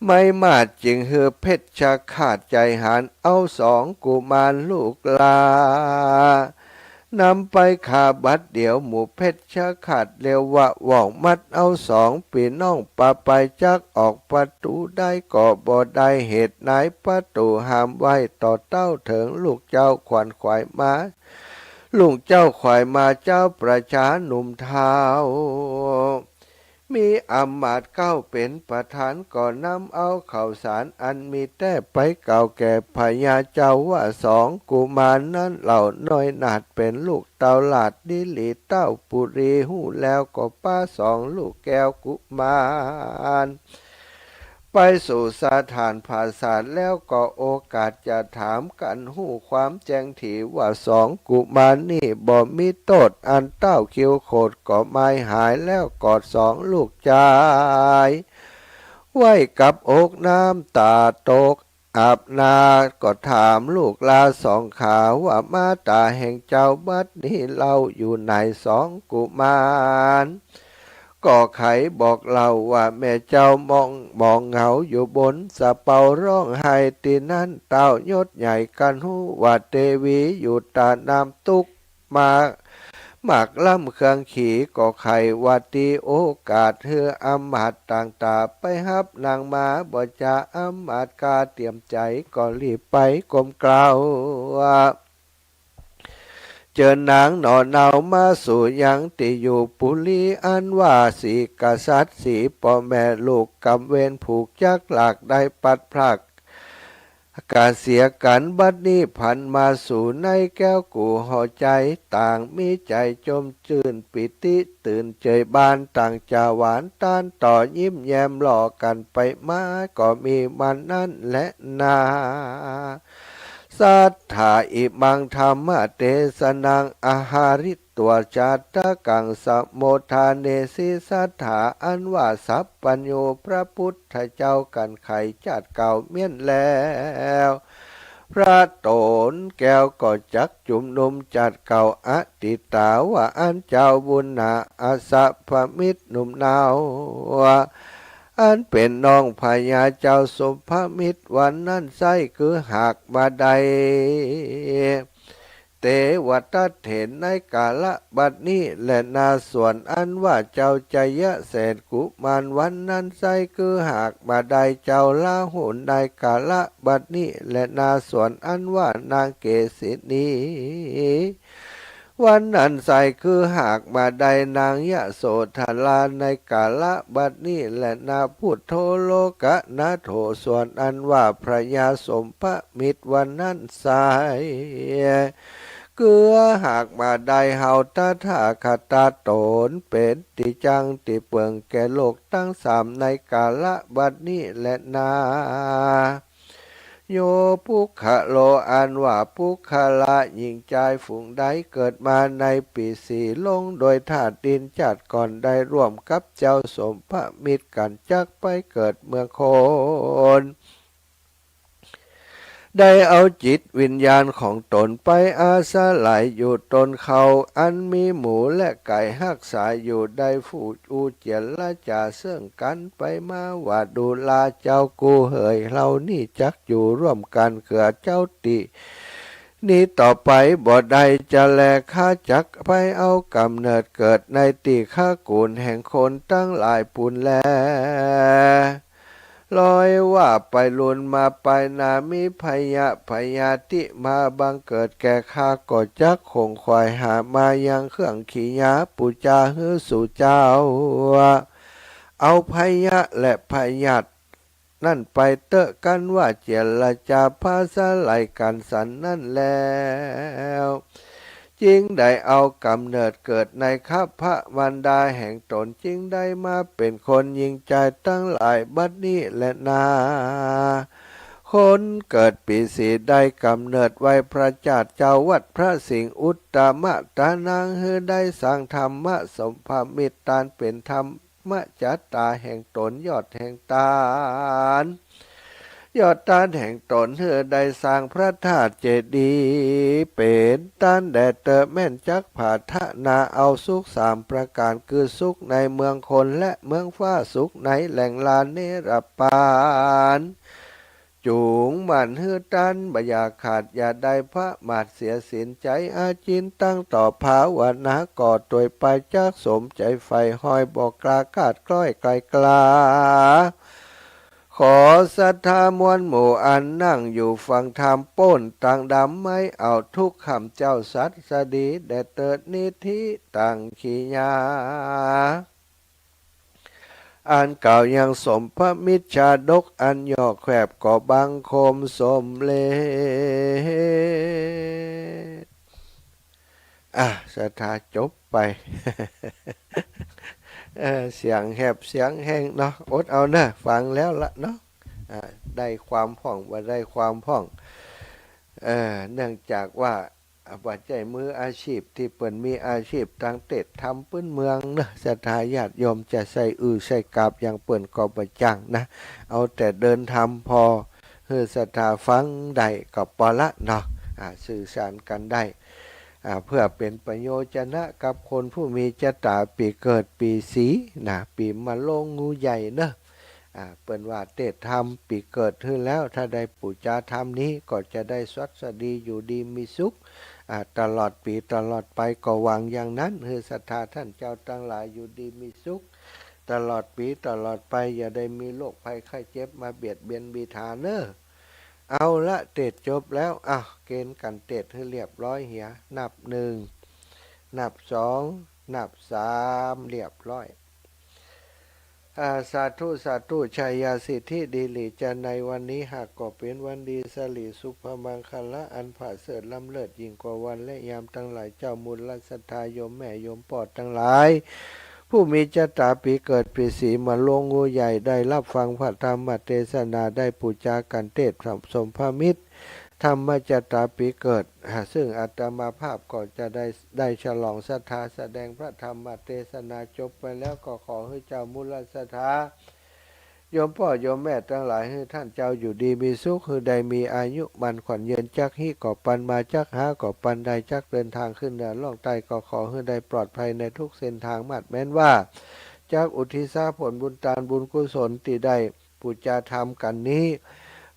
ไม่มาดจึงเฮือเพชรชะขาดใจหันเอาสองกุมารลูกลานำไปขาบัดเดี๋ยวหมู่เพชรชะขาดเร็ววะว่องมัดเอาสองปีน้องปะไปจักออกประตูได้ก็บ่ได้เหตุไหนประตูห้ามไว้ต่อเต้าเถิงลูกเจ้าขวัญขวายมาลุงเจ้าขวายมาเจ้าประชาหนุ่มเท้ามีอำมาตย์เก้าเป็นประธานก่อนนำเอาข่าวสารอันมีแต่ไปเก่าแก่พญาเจ้าว่าสองกุมารนั้นเหล่าน้อยนาดเป็นลูกเต่าหลาดดิลีเต้าปุรีหูแล้วก็ป้าสองลูกแก้วกุมารไปสู่สถานภาษาแล้วก็โอกาสจะถามกันหูความแจ้งถีว่าสองกุมารนี่บ่มีโทษอันเต้าคิวโคดก็ไม่หายแล้วกอดสองลูกชายไว้กับอกน้ำตาตกอาบนาก็ถามลูกลาสองขาว่ามาตาแห่งเจ้าบัดนี้เราอยู่ไหนสองกุมารก็ไขบอกเราว่าแม่เจ้ามองเหงาอยู่บนสะเปาร้องไห้ตีนั้นเต้ายศใหญ่กันหูว่าเทวีอยู่ตาน้ำตุกมาหมากล่ำเครื่องขี่ก็ไขว่าตีโอกาสเฮืออำมาตย์ต่างตาไปฮับนางมาบ่จะอำมาตย์กาเตรียมใจก็รีบไปกลมกล่าวว่าเจอนางหน่อเนามาสู่ยังติอยู่ปุลีอันว่าสีกษัตริย์สีพ่อแม่ลูกกำเวรผูกจักหลากได้ปัดพรากกาเสียกันบัดนี้พันมาสู่ในแก้วกูห่อใจต่างมีใจจมจื่นปิติตื่นเจยบานต่างจะหวานต้านต่อยิ้มแย้มหลอกกันไปมาก็มีมันนั่นและนาสัทธาอิมังธรรมเทศนังอาหาริตัวจัตตะกังสมโมทาเนสิสัทธาอันว่าสัพปัญโยพระพุทธเจ้ากันไขจัดเก่าเมียนแล้วพระโตนแก้วก็จักจุมนุมจัดเก่าอติตาว่าอันเจ้าบุญนาอาสะพมิตรหนุ่มนาวอันเป็นน้องพญาเจ้าสมภมิตรวันนั้นไส้คือหากมาใดเตวตัดเห็นในกาละบัดนี้และนาส่วนอันว่าเจ้าใจยะเศษกุมารวันนั้นไส้คือหากมาใดเจ้าลาหุนในกาละบัดนี้และนาส่วนอันว่านางเกษินีวันนั้นใส่คือหากมาใดนางยะโสธราในกาละบัดนี้และนาพุทโธโลกะนาโถส่วนอันว่าพระยาสมภมิตรวันนั้นใส่เกือหากมาใดเฮาตถาคตาตนเป็นติจังติเปิงแก่โลกตั้งสามในกาละบัดนี้และนา โยปุคคะโลอันว่าปุคละหญิงใจฝูงใดเกิดมาในปีสีลงโดยธาตุดินจัดก่อนได้ร่วมกับเจ้าสมพระมิตรกันจักไปเกิดเมืองโคนได้เอาจิตวิญญาณของตนไปอาศัยอยู่ตนเขาอันมีหมูและไก่หักษาอยู่ได้ฟูอูเจียนละจ่าเสื่องกันไปมาว่าดูลาเจ้ากูเหยเรานี่จักอยู่ร่วมกันเกือเจ้าตินี้ต่อไปบ่ได้จะแลข้าจักไปเอากำเนิดเกิดในตีข้ากูลแห่งคนตั้งหลายปุนแลลอยว่าไปลุนมาไปนามิพยาติมาบังเกิดแก่ข้าก็จักคงควายหามายังเครื่องขียาปุจาฮือสู่เจ้าเอาพยะและพยัตนั่นไปเตอะกันว่าเจรจาภาษาไหลกันสันนั่นแล้วจึงได้เอากำเนิดเกิดในข้าพระวันดาแห่งตนจึงได้มาเป็นคนยิงใจตั้งหลายบัดนี้และนาคนเกิดปีสีได้กำเนิดไว้พระจาเจ้าวัดพระสิงห์อุตตมะตานางเฮอได้สร้างธรรมะสมภามิตรตานเป็นธรรมะจัตตาแห่งตนยอดแห่งตานยอดตานแห่งตนเธอได้สร้างพระธาตุเจดีย์เป็นตานแดดเตอแม่นจักผาทะนาเอาสุขสามประการคือสุขในเมืองคนและเมืองฟ้าสุขในแหล่งลานเนรปานจูงมันเฮือตันบอยาขาดอย่าได้พระมาดเสียสินใจอาจินตั้งต่อภาวนาก่อตัวไปจากสมใจไฟห้อยบอกกลากาดกล้อยไกลกลาขอศรัทธามวลหมู่อันนั่งอยู่ฟังธรรมป้นต่างดำไม่เอาทุกคำเจ้าสัตสดีแด่เติดนิธิตั้งขีญาอันเก่ายังสมพระมิจฉาดกอันย่อแคบก่อบังคมสมเลศรัทธาจบไป เสียงแหบเสียงแห้งเนาะอดเอานะฟังแล้วละเนาะได้ความพ่องว่าได้ความพ่องเนื่องจากว่าปัจจัยมืออาชีพที่เปิ่นมีอาชีพทางเต็ดทำปื้นเมืองนะศรัทธาญาติโยมจะใส่ใส่กาบอย่างเปิ่นก็ประจังนะเอาแต่เดินทำพอเฮือศรัทธาฟังได้ก็พอละเนาะสื่อสารกันได้เพื่อเป็นประโยชนะกับคนผู้มีชะตาปีเกิดปีสีนะปีมะโรงงูใหญ่เนอะเปิ่นว่าเตศธรรมปีเกิดขึ้นแล้วถ้าได้ปูจาธรรมนี้ก็จะได้สวัสดีอยู่ดีมีสุขตลอดปีตลอดไปก็หวังอย่างนั้นคือศรัทธาท่านเจ้าทั้งหลายอยู่ดีมีสุขตลอดปีตลอดไปอย่าได้มีโรคภัยไข้เจ็บมาเบียดเบียนบีทาเนอะเอาละเตศจบแล้วเกณฑ์กันเตศให้เรียบร้อยเหียนับหนึ่งนับสองนับสามเรียบร้อยสาธุสาธุชัยยาสิทธิดีหลีจะในวันนี้หากก็เป็นวันดีสลีสุภมังคละอันผ่าเสริฐล้ำเลิศยิ่งกว่าวันและยามทั้งหลายเจ้ามูลรัศทายมแม่ยมปอดทั้งหลายผู้มีชะตาปีเกิดปีสีมาลงงูใหญ่ได้รับฟังพระธรรมเทศนาได้ปูจากันเทศสมพระมิตรธรรมจตาปีเกิดซึ่งอาตมาภาพก็จะได้ฉลองศรัทธาแสดงพระธรรมเทศนาจบไปแล้วก็ขอให้เจ้ามูลศรัทธาโยมพ่อโยมแม่ทั้งหลายให้ท่านเจ้าอยู่ดีมีสุขคือใดมีอายุมันขวัญเยินจักหิก่อปันมาจักหาก่อปันใดจักเดินทางขึ้นเหนือล่องใต้ก็ขอให้ได้ปลอดภัยในทุกเส้นทางมัดแม้นว่าจากอุทิศผลบุญทานบุญกุศลที่ได้ปูจาธรรมกันนี้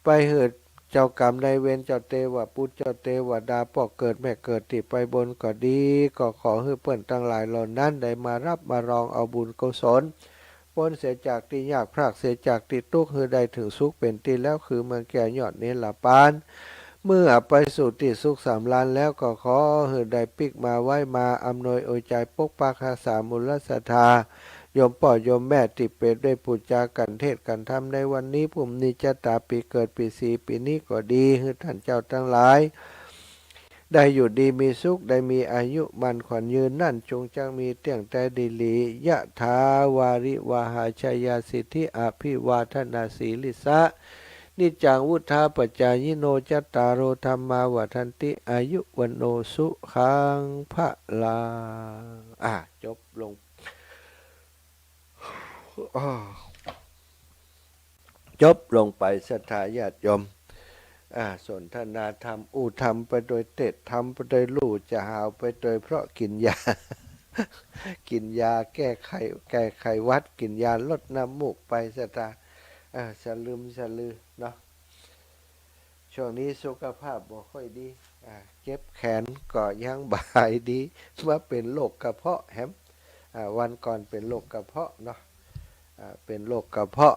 ไปเหตุเจ้ากรรมในเวรเจ้าเทวปุตรเจ้าเทวดาพ่อเกิดแม่เกิดติไปบนก็ดีก็ขอให้เพื่อนทั้งหลายเหล่านั้นได้มารับมารองเอาบุญกุศลพ้นเสียจากที่ยากพรากเสียจากที่ทุกข์คือได้ถึงสุขเป็นที่แล้วคือเมืองแก่ยอดเนรปานเมื่อไปสู่ที่สุขสามล้านแล้วก็ขอให้ได้ปิกมาไว้มาอำนวยอวยใจปกปักรักษามูลศรัทธาโยมพ่อโยมแม่ติเป็ดได้ปูจากันเทศกันธรรมในวันนี้ผมนิจตาปีเกิดปีสีปีนี้ก็ดีให้ท่านเจ้าทั้งหลายได้อยู่ดีมีสุขได้มีอายุมันขวัญยืนนั่นจงจังมีเตียงแต่ดีลียะถาวาริวาหาชยาสิทธิอภิวาทนาสีลิสะ นิจจังวุฒาปัจจายโนจัตตารโอธรรมาวัฏันติอายุวันโนสุขังพระลาจบลงจบลงไปศรัทธาญาติโยมสนทนาธรรมทำไปโดยเตะทำไปโดยลู่จะหาวไปโดยเพราะกินยา กินยาแก้ไขวัดกินยาลดน้ำมูกไปศรัทธาสลืมสลือเนาะช่วงนี้สุขภาพบ่ค่อยดีเจ็บแขนก็ยังบ่ายดีว่าเป็นโรคกระเพาะแฮมวันก่อนเป็นโรคกระเพาะเนาะเป็นโรคกระเพาะ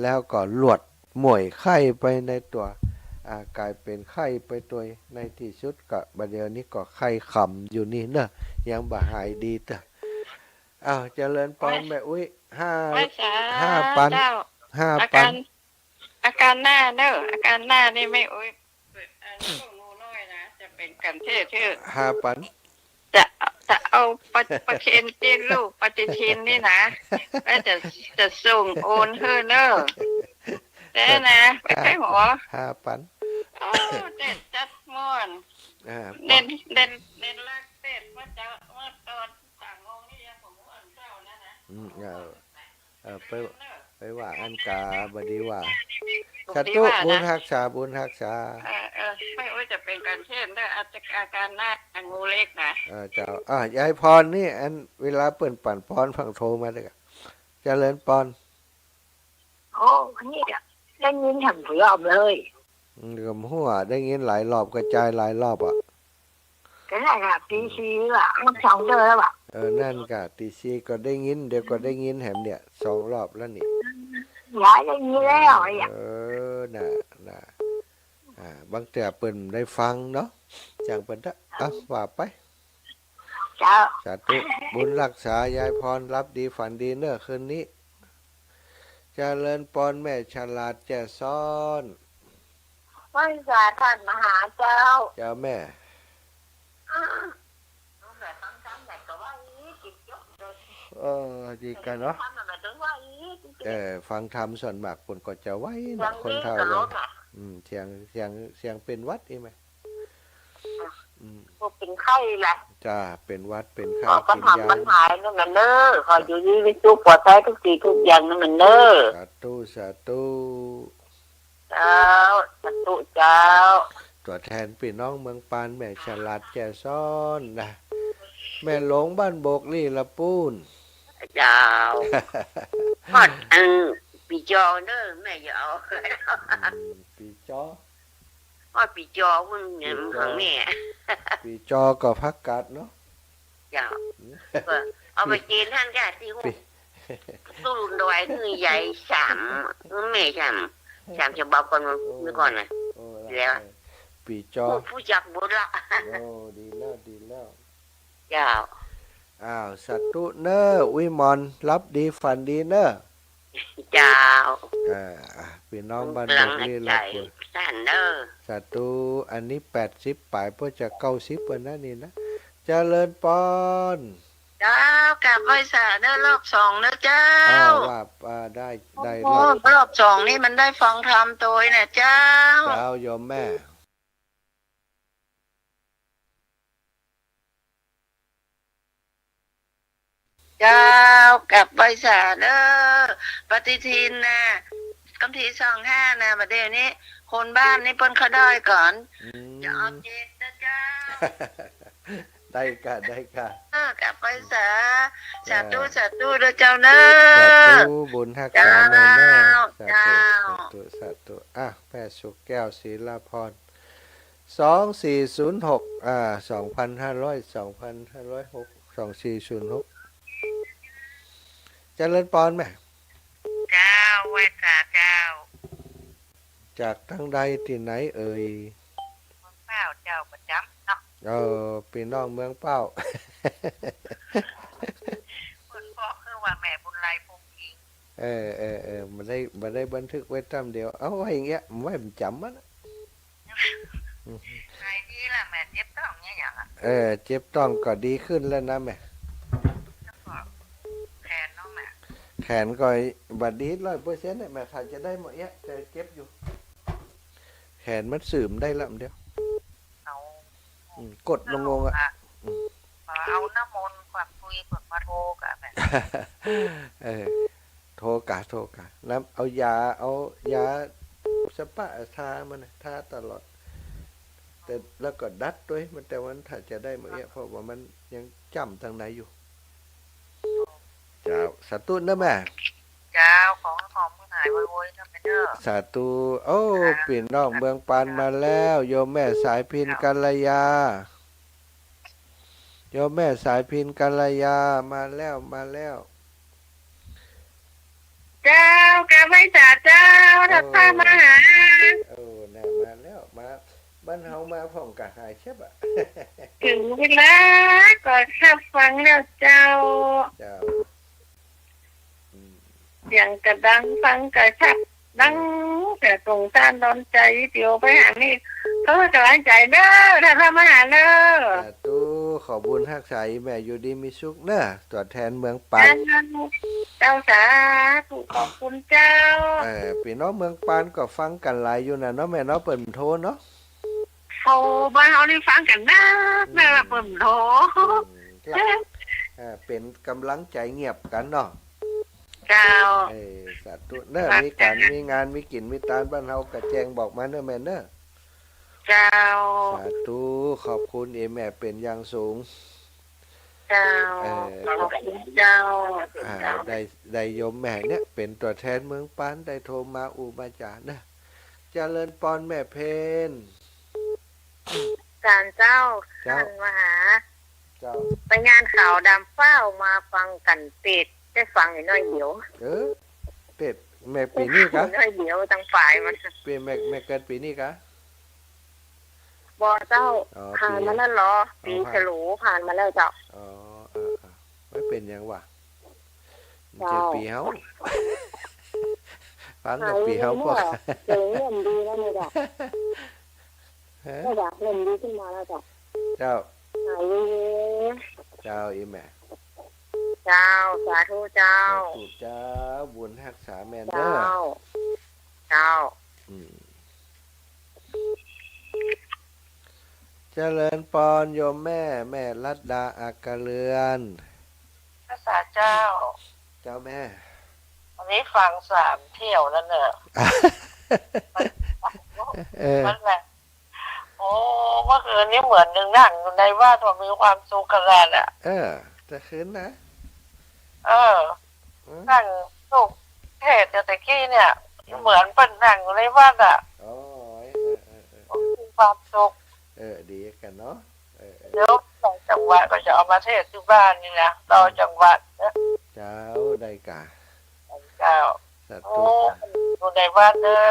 แล้วก็หลวดหม่วยไข้ไปในตัวกลายเป็นไข้ไปตัวในที่สุดก็บัดเดี๋ยวนี้ก็ไข้ขำอยู่นี่เนอะยังบ่หายดีเถอะเจริญปอนแม่อุ้ย5 ปัน อาการหน้าเนอะอาการหน้านี่ไม่อุ้ยพวกงูน้อยนะจะเป็นกันเชื่อ5 ปันจะเอาปฏิทินจิ้นลูกปฏิทินนี่นะแล้วจะส่งโอนเธอเนอะแต่นะไปให้หัว5 ปันเด็ดจัดม่วนเด่นรักเด็ดว่าตอนต่างงนี่ยังผมอ่านเจ้านะไปว่าอันกาบดีว่าชาตุบุญรักษาไม่ว่าจะเป็นการเช่นเด้ออาการหน้างูเล็กนะเจ้ายายพรนี่อันเวลาเปิ่นปั่นพรฟังโทรมาเด้อเจริญปอนโอ้นี่ได้ยินทำผู้ยอมเลยกับหัวได้ยินหลายรอบกระจายหลายรอบก็ได้ค่ะตีซีล่ะมันสองเดือนแล้วนั่นกะตีซีก็ได้ยินเดี๋ยวก็ได้ยินแหมเนี่ย2 รอบแล้วนี่ย้ายได้ยินแล้วน่ะบางแต่เปิ่นได้ฟังเนาะจังเปิ่นว่าไปสาธุบุญรักษายายพรรับดีฝันดีเนอะคืนนี้เจริญปอนแม่ฉลาดแจ่ซ้อนไม่สาท่านมหาเจ้าแม่ดีกันเนาะฟังธรรมส่วนมากคนก็จะไว้นะคนเท่าเลยเสียงเป็นวัดอีไหมเป็นไข้แหละจ้าเป็นวัดเป็นไข้กินยามันหายนั่นมันเนอขออยู่นี่เป็นทุกปลอดภัยทุกสิ่งทุกอย่างนั่นมันเนอสาธุเจ้าสาธุเจ้าตัวแทนพี่น้องเมืองปานแม่ฉลาดแจ่ซ้อนนะแม่หลงบ้านโบกลี่ละปูนเจ้าฮอดปีจอเนอะแม่อย่าเอาปีจอปีจอมึงเนี่ยของแม่ปีจอก็พักกัดเนาะเจ้าเอาไปกินท่านแก่ที่หูตู้รุ่นดอยคือใหญ่3แม่3ฉบับก่อนเมื่อก่อนนะแล้วปีจอผู้จักบุญละดีแล้วเจ้าสัตตุเนอวิมอนรับดีฝันดีเนอเจ้าพี่น้องบ้านบุรีละคุณสัตตุอันนี้80ปลายเพื่อจะ90วันนั้นนี่นะเจริญปอนเจ้ากลับไปสาได้รอบ2นะเจ้าว่าได้รอบ2นี่มันได้ฟังธรรมตัวนะเจ้าโยมแม่เจ้ากลับไปสาเด้อปฏิทินนะคำที่25นะมาเดี๋ยวนี้คนบ้านนี่เปิ้นเขาได้ก่อนจะเอาเจ็ดนะเจ้าได้กะกลับไปสาธุเด้อเจ้าเนอะสาธุบุญรักษาแม่เนอะสาธุแม่สุขแก้วศรีลาพร2406 2506 เจริญปอนไหมเจ้าไว้ค่ะเจ้าจากทางใดที่ไหนเอ่ยเป้าเจ้าประจำเนาะพี่น้องเมืองเป้าคนพ่อคือว่าแม่บุญไลพงศ์อิงมันได้บันทึกไว้ตามเดียวเอาไว้อย่างเงี้ยไม่ผมจำมันใครดีล่ะแม่เจ็บต้องเนี่ยอย่างเจ็บต้องก็ดีขึ้นแล้วนะแม่แขนเนาะแม่แขนก็บัดดี100%เนี่ยแม่ถ้าจะได้หมดเนี้ยแต่เจ็บอยู่ แขนมันสืมได้ละมันเดียว เอา กดลงงอ่ะ เอาน้ำมนต์ความคุยความมาโทรกันแบบ เออโทรกะแล้วเอายาสปะทามันน่ะทาตลอด แต่แล้วก็ดัดด้วยมันแต่วันถ้าจะได้มาเนี่ยเพราะว่ามันยังจำทางไหนอยู่เจ้าสาธุนะแม่ เจ้าของมือหายไวๆนะเป็นเด้อ สาธุโอ้ปีน้องเมืองปานมาแล้วโยมแม่สายพินกัลยาโยมแม่สายพินกัลยามาแล้ว เจ้าแกไม่จ่าเจ้าถ้าพามาหา น่ะมาแล้วมาบ้านเฮามาพ่องกะหายใช่ปะ ถึงเวลาก็ขับฟังแล้วเจ้า เจ้า เสียงกระดังฟังกระชับดังแต่ตรงต้านดอนใจเดี๋ยวไปหานี่เขาจะหวานใจเด้อถ้าพามาหาเด้อ สาธุขอบุญฮักษาอีแม่อยู่ดีมีสุขเด้อตัวแทนเมืองปาน เจ้าสาธุขอบคุณเจ้า พี่น้องเมืองปานก็ฟังกันหลายอยู่นะเนาะแม่เนาะเปิ่นโทรเนาะ โทรบ้านเฮานี่ฟังกันนะแม่ว่าเปิ่นโทร เป็นกำลังใจเงียบกันเนาะ เจ้า สาธุเด้อมีการมีงานมีกินมีตานบ้านเฮากะแจงบอกมาเด้อแม่เด้อ เจ้า สาธุขอบคุณเอแม่เป็นอย่างสูง เจ้าขอบคุณเจ้า ได้โยมแม่เนี่ยเป็นตัวแทนเมืองปานได้โทรมาอุบาจารย์นะเจริญปอนแม่เพน การเจ้าท่านมหา เจ้า ไปงานข่าวดำเฝ้ามาฟังกันติดได้ฟังอยู่น้อยเดียว เป็ดแม่ปีนี้กะ น้อยเดียวทั้งฝ่ายมัน เป็นแม่เกิดปีนี้กะ บอเจ้าผ่านมาแล้วเหรอปีฉลูผ่านมาแล้วเจ้า ไม่เป็นยังวะเจอปีเฮาฟังกับปีเฮาพวก เจ๋งเริ่มดีแล้วเนี่ยเจ้าอยากเริ่มดีขึ้นมาแล้วเจ้า เจ้า หายเยอะ เจ้าอีแม่ เจ้าสาธุเจ้า ถูกเจ้าบุญรักษาแม่เด้ เจ้า อ เจ้า เจริญปอนโยมแม่รัตดาอากาเรือน ภาษาเจ้า เจ้าแม่ วันนี้ฟัง3 เที่ยวแล้วเนอะมันแบบโอ้เมื่อคืนนี้เหมือนหนึ่งนั่งอยู่ในบ้านว่ามีความสุขกันแล้วอ่ะ จะคืนนะ นั่งสุขเทศน์แต่กี้เนี่ย เหมือนเป็นนั่งอยู่ในบ้านอ่ะ อ๋อ มีความสุข ดีกันเนาะ เดี๋ยวต่างจังหวัดก็จะเอามาเทศน์ที่บ้านนี่นะต่อจังหวัดนะ เจ้าได้กะ เจ้า สา โอ้ ธุ อยู่ในบ้านเด้อ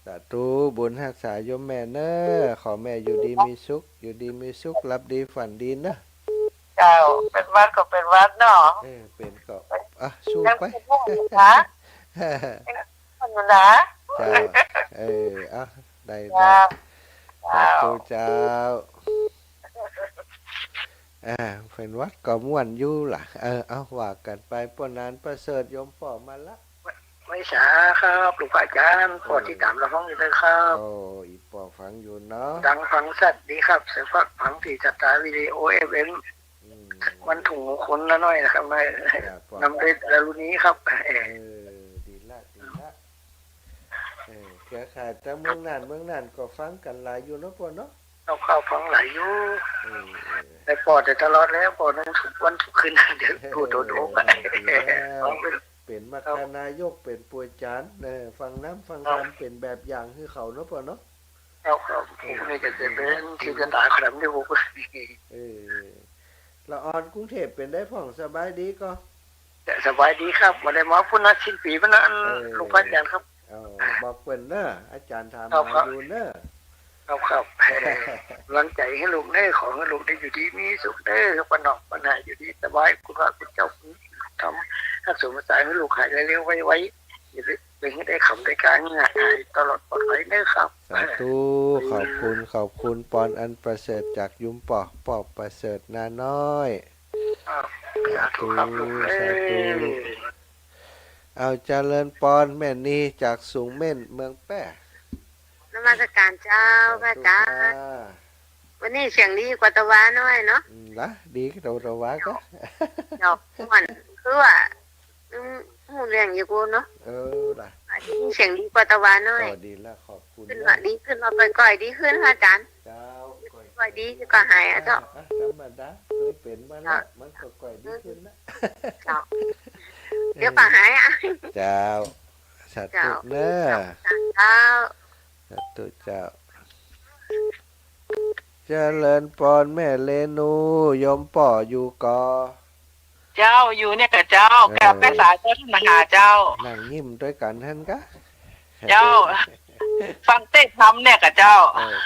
สาธุบุญรักษาโยมแม่เนอะขอแม่อยู่ดีมีสุขรับดีฝันดีนะ เจ้าเป็นวัดก็เป็นวัดเนาะ เป็นก็สู้ ยัง ไป เป็นพวกอยู่นะคนอยู่นะ เจ้าได้ เจ้า สาธุเจ้าเป็นวัดก็ม่วนอยู่ล่ะเอาว่ากันไปป้อนานประเสริฐโยมป่อมาละ ไม่ช้าครับหลวงพ่ออาจารย์ปอที่ตามเราฟังอยู่เลยครับ โอ้อีป่อฟังอยู่เนาะ ดังฟังสัตว์ดีครับเสียงฟังที่จัดตาวิดีโอFM วันถุงคนละน้อยนะครับนำได้แล้วรุ่นนี้ครับดีละเครือข่ายแต่เมืองนั่นก็ฟังกันหลายอยู่เนาะป่อเนาะ เราเข้าฟังหลายอยู่แต่ปอแต่ตลอดแล้วปอนั้นทุกวันทุกคืนเดี๋ยวดูโดดฟังไป เป็นมัคคานายกเป็นป่วยจานฟังน้ำฟังรำเป็นแบบอย่างให้เขาเนาะป่อเนาะ ครับผมนี่จะเป็นที่จะตาขนาดนี้ผมละออนกรุงเทพเป็นได้พ่องสบายดีก็สบายดีครับวันนี้มาพุ่นนัดสิ้นปีพุ่นนั้นหลวงพ่ออาจารย์ครับบอกเปิ้นเนอะอาจารย์ถามมาอยู่เนอะครับกำลังใจให้ลูกได้ขอให้ลูกได้อยู่ดีมีสุขได้ปนอกปนายอยู่ดีสบายคุณพระคุณเจ้าทำถ้าสมสายให้ลูกหายเร็วๆไว้อย่าเป็นให้ได้คำได้การง่ายตลอดปลอดภัยเด้อครับสาธุขอบคุณปอนอันประเสริฐจากยุมปอกประเสริฐนาน้อยสาธุครับลูกเอาเจริญปอนแม่นีจากสูงเม่นเมืองแป้ มัสการเจ้าพระอาจารย์วันนี้เสียงดีกว่าตะวันน้อยเนาะ Đó, đi cái đầu đầu quá có. ดอกม่วนคือว่าหูเรื่องอยู่กูเนาะ Là. เสียงดีกว่าตะวันน้อย Đi là khọpคุณ ขึ้นว่าดีขึ้นมาก่อยๆดีขึ้นพระอาจารย์ Chào. ก่อยดีก็หายอ่ะเจ้า Cảm ơn đã. Tôi biển mà nó. Mất có quẩy điขึ้นđó. เจ้าเดี๋ยวก็หายอ่ะ Chào. Sát tụ nè. เจ้า Sát tụ chào. เจริญพรแม่เลนูโยมป่ออยู่กอ เจ้าอยู่เนี่ยกับเจ้ากับแม่สายเจ้าท่านมาหาเจ้า นั่งยิ้มด้วยกันท่านกะ เจ้า ฟังเต้ทำเนี่ยกับเจ้า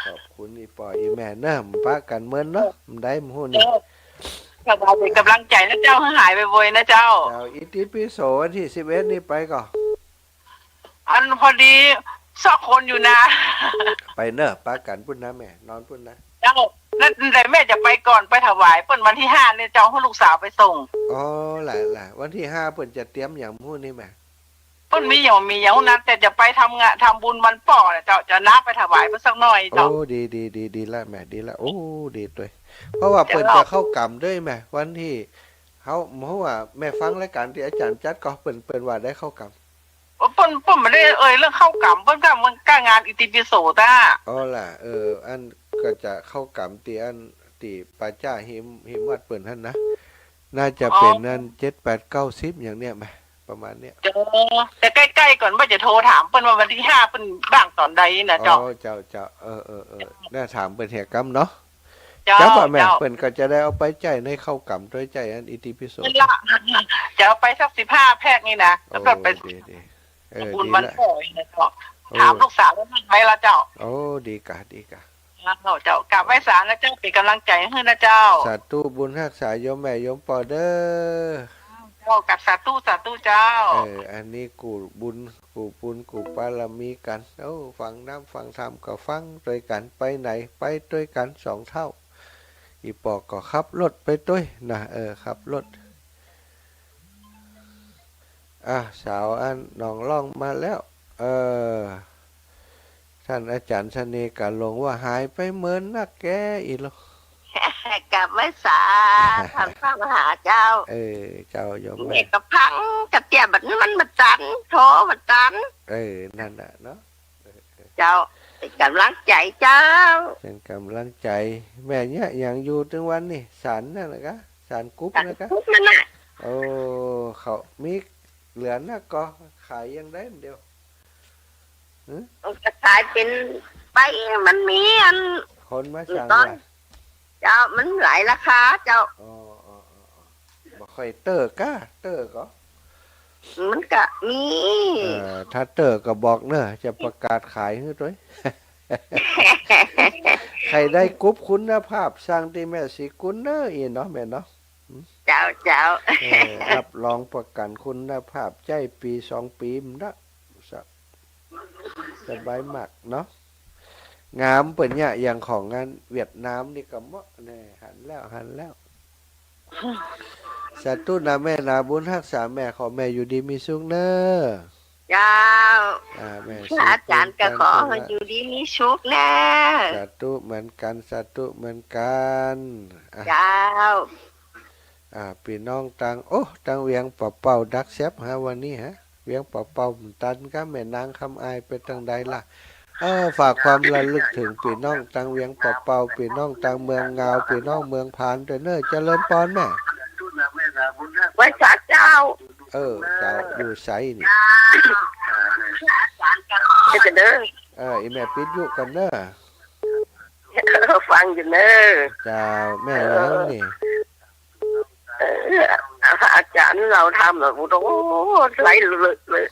ขอบคุณอีป่ออีแม่เนาะปะกันเมินเนาะได้หมู่นี่ เจ้าเราเป็นกำลังใจนะเจ้าให้หายไปบ่อยๆนะเจ้า เจ้าอิติปิโสวันที่11นี่ไปก่อ อันพอดีซอกคนอยู่นะ ไปเนอะปะกันพุ่นนะแม่นอนพุ่นนะ เจ้าแล้วแต่แม่จะไปก่อนไปถวายเปิ้นวันที่5เนี่ยเจ้าให้ลูกสาวไปส่ง อ๋อหลายวันที่5เพิ่นจะเตรียมอย่างหมู่นี่แม่ เปิ้นมีอย่างนั้นแต่จะไปทำงานทำบุญวันป่อเนี่ยเจ้าจะนับไปถวายเพิ่นสักหน่อย โอ้ เจ้า ดีละแม่ดีละโอ้ดีด้วยเพราะว่าเพิ่นจะเข้ากรรมด้วยแม่วันที่เขาเพราะว่าแม่ฟังรายการที่อาจารย์จัดก็เปิ้นว่าได้เข้ากรรม เปิ้นไม่ได้เรื่องเข้ากรรมเปิ้นก็มันก้างานอิติปิโสต้า อ๋อล่ะอันก็จะเข้ากรรมตีอันตีปาจ้าหิมวัดเปิ่นท่านนะน่าจะเป็นนั่น7 8 9 10อย่างเนี้ยไหมประมาณเนี้ย เจ้าแต่ใกล้ๆก่อนว่าจะโทรถามเปิ้นว่าวันที่5เปิ้นบ้างตอนใดนะ อ๋ เจ้า อเจ้าน่าถามเปิ่นเหตุกรรมเนาะ เจ้า จ้าป่ะแม่ เจ้า เปิ่นก็จะได้เอาไปใจในเข้ากรรมด้วยใจอันอิติปิโส นั่นละจะเอาไปสัก15แพกนี่นะ โอ้ แล้วก็ไป ดีดี บุญ ดี วัน ละ พ่อนะเจ้าถามลูกสาวว่ามันไหมละเจ้า โอ้ดีกะ เจ้ากลับไหว้ศาลแล้วเจ้าเป็นกำลังใจให้นะเจ้า สาธุบุญรักษาโยมแม่โยมปอเด้อ เจ้ากับสาธุเจ้า อันนี้กูบุญกูปารมีกันฟังน้ำฟังธรรมก็ฟังด้วยกันไปไหนไปด้วยกัน2 เท่าอีปอกก็ขับรถไปด้วยนะขับรถสาวอันน้องล่องมาแล้วท่านอาจารย์ชเนกะลงว่าหายไปเหมือนนักแกอีหรอก ลับไว้สาทำพระมหาเจ้า เจ้าโยม เด็ แม่ กกับพังกับเตี้ยบัดมันมาจันโถมาจัน นั่นน่ะเนาะ เจ้าเป็นกำลังใจเจ้า เป็นกำลังใจแม่เนี่ยอย่างอยู่ถึงวันนี่สารนั่นนะกะสารกุ๊บนะกะ ทุกนั่นน่ะ เขามีเหลือนะก็ขายยังได้เดียว มันจะกลายเป็นไปมันมีอัน คนมาสั่ง ตอน ว่า เจ้ามันหลายราคาเจ้า บ่ค่อยเตอร์ก้าเตอร์ก็ มันก็มี ถ้าเตอร์ก็บอกเนอะจะประกาศขายให้ด้วย ใครได้กรุ๊ปคุณภาพสร้างที่แม่สิคุณเนอะอีเนาะแม่เนาะ เจ้า รับรองประกันคุณภาพใจปี2 ปีมันนะสบายมากเนาะงามเปิ่นเนี่ยอย่างของงานเวียดนามนี่ก็เหมาะแน่หันแล้วสาธุนะแม่นาบุญรักษาแม่ขอแม่อยู่ดีมีสุขเนอะ เจ้า แม่ อาจารย์ก็ขอให้อยู่ดีมีสุขแน่ สาธุเหมือนกันสาธุเหมือนกันเจ้า พี่น้องตังเวียงปะเป่าดักแซบวันนี้เวียงปะเป่าตันก็แม่นางคำอายไปทางใดล่ะฝากความระลึกถึงพี่น้องตังเวียงปะเป่าพี่น้องตังเมืองงาวพี่น้องเมืองพานด้วยเนอะเจริญปอนแม่ ไว้สาเจ้า เจ้าอยู่ไสนี่ จะเด้อ อีแม่ปิดอยู่กันเนอะ ฟังอยู่เนอะ เจ้าแม่แล้วนี่ อาจารย์เราทำแบบโอ้ไหลเลย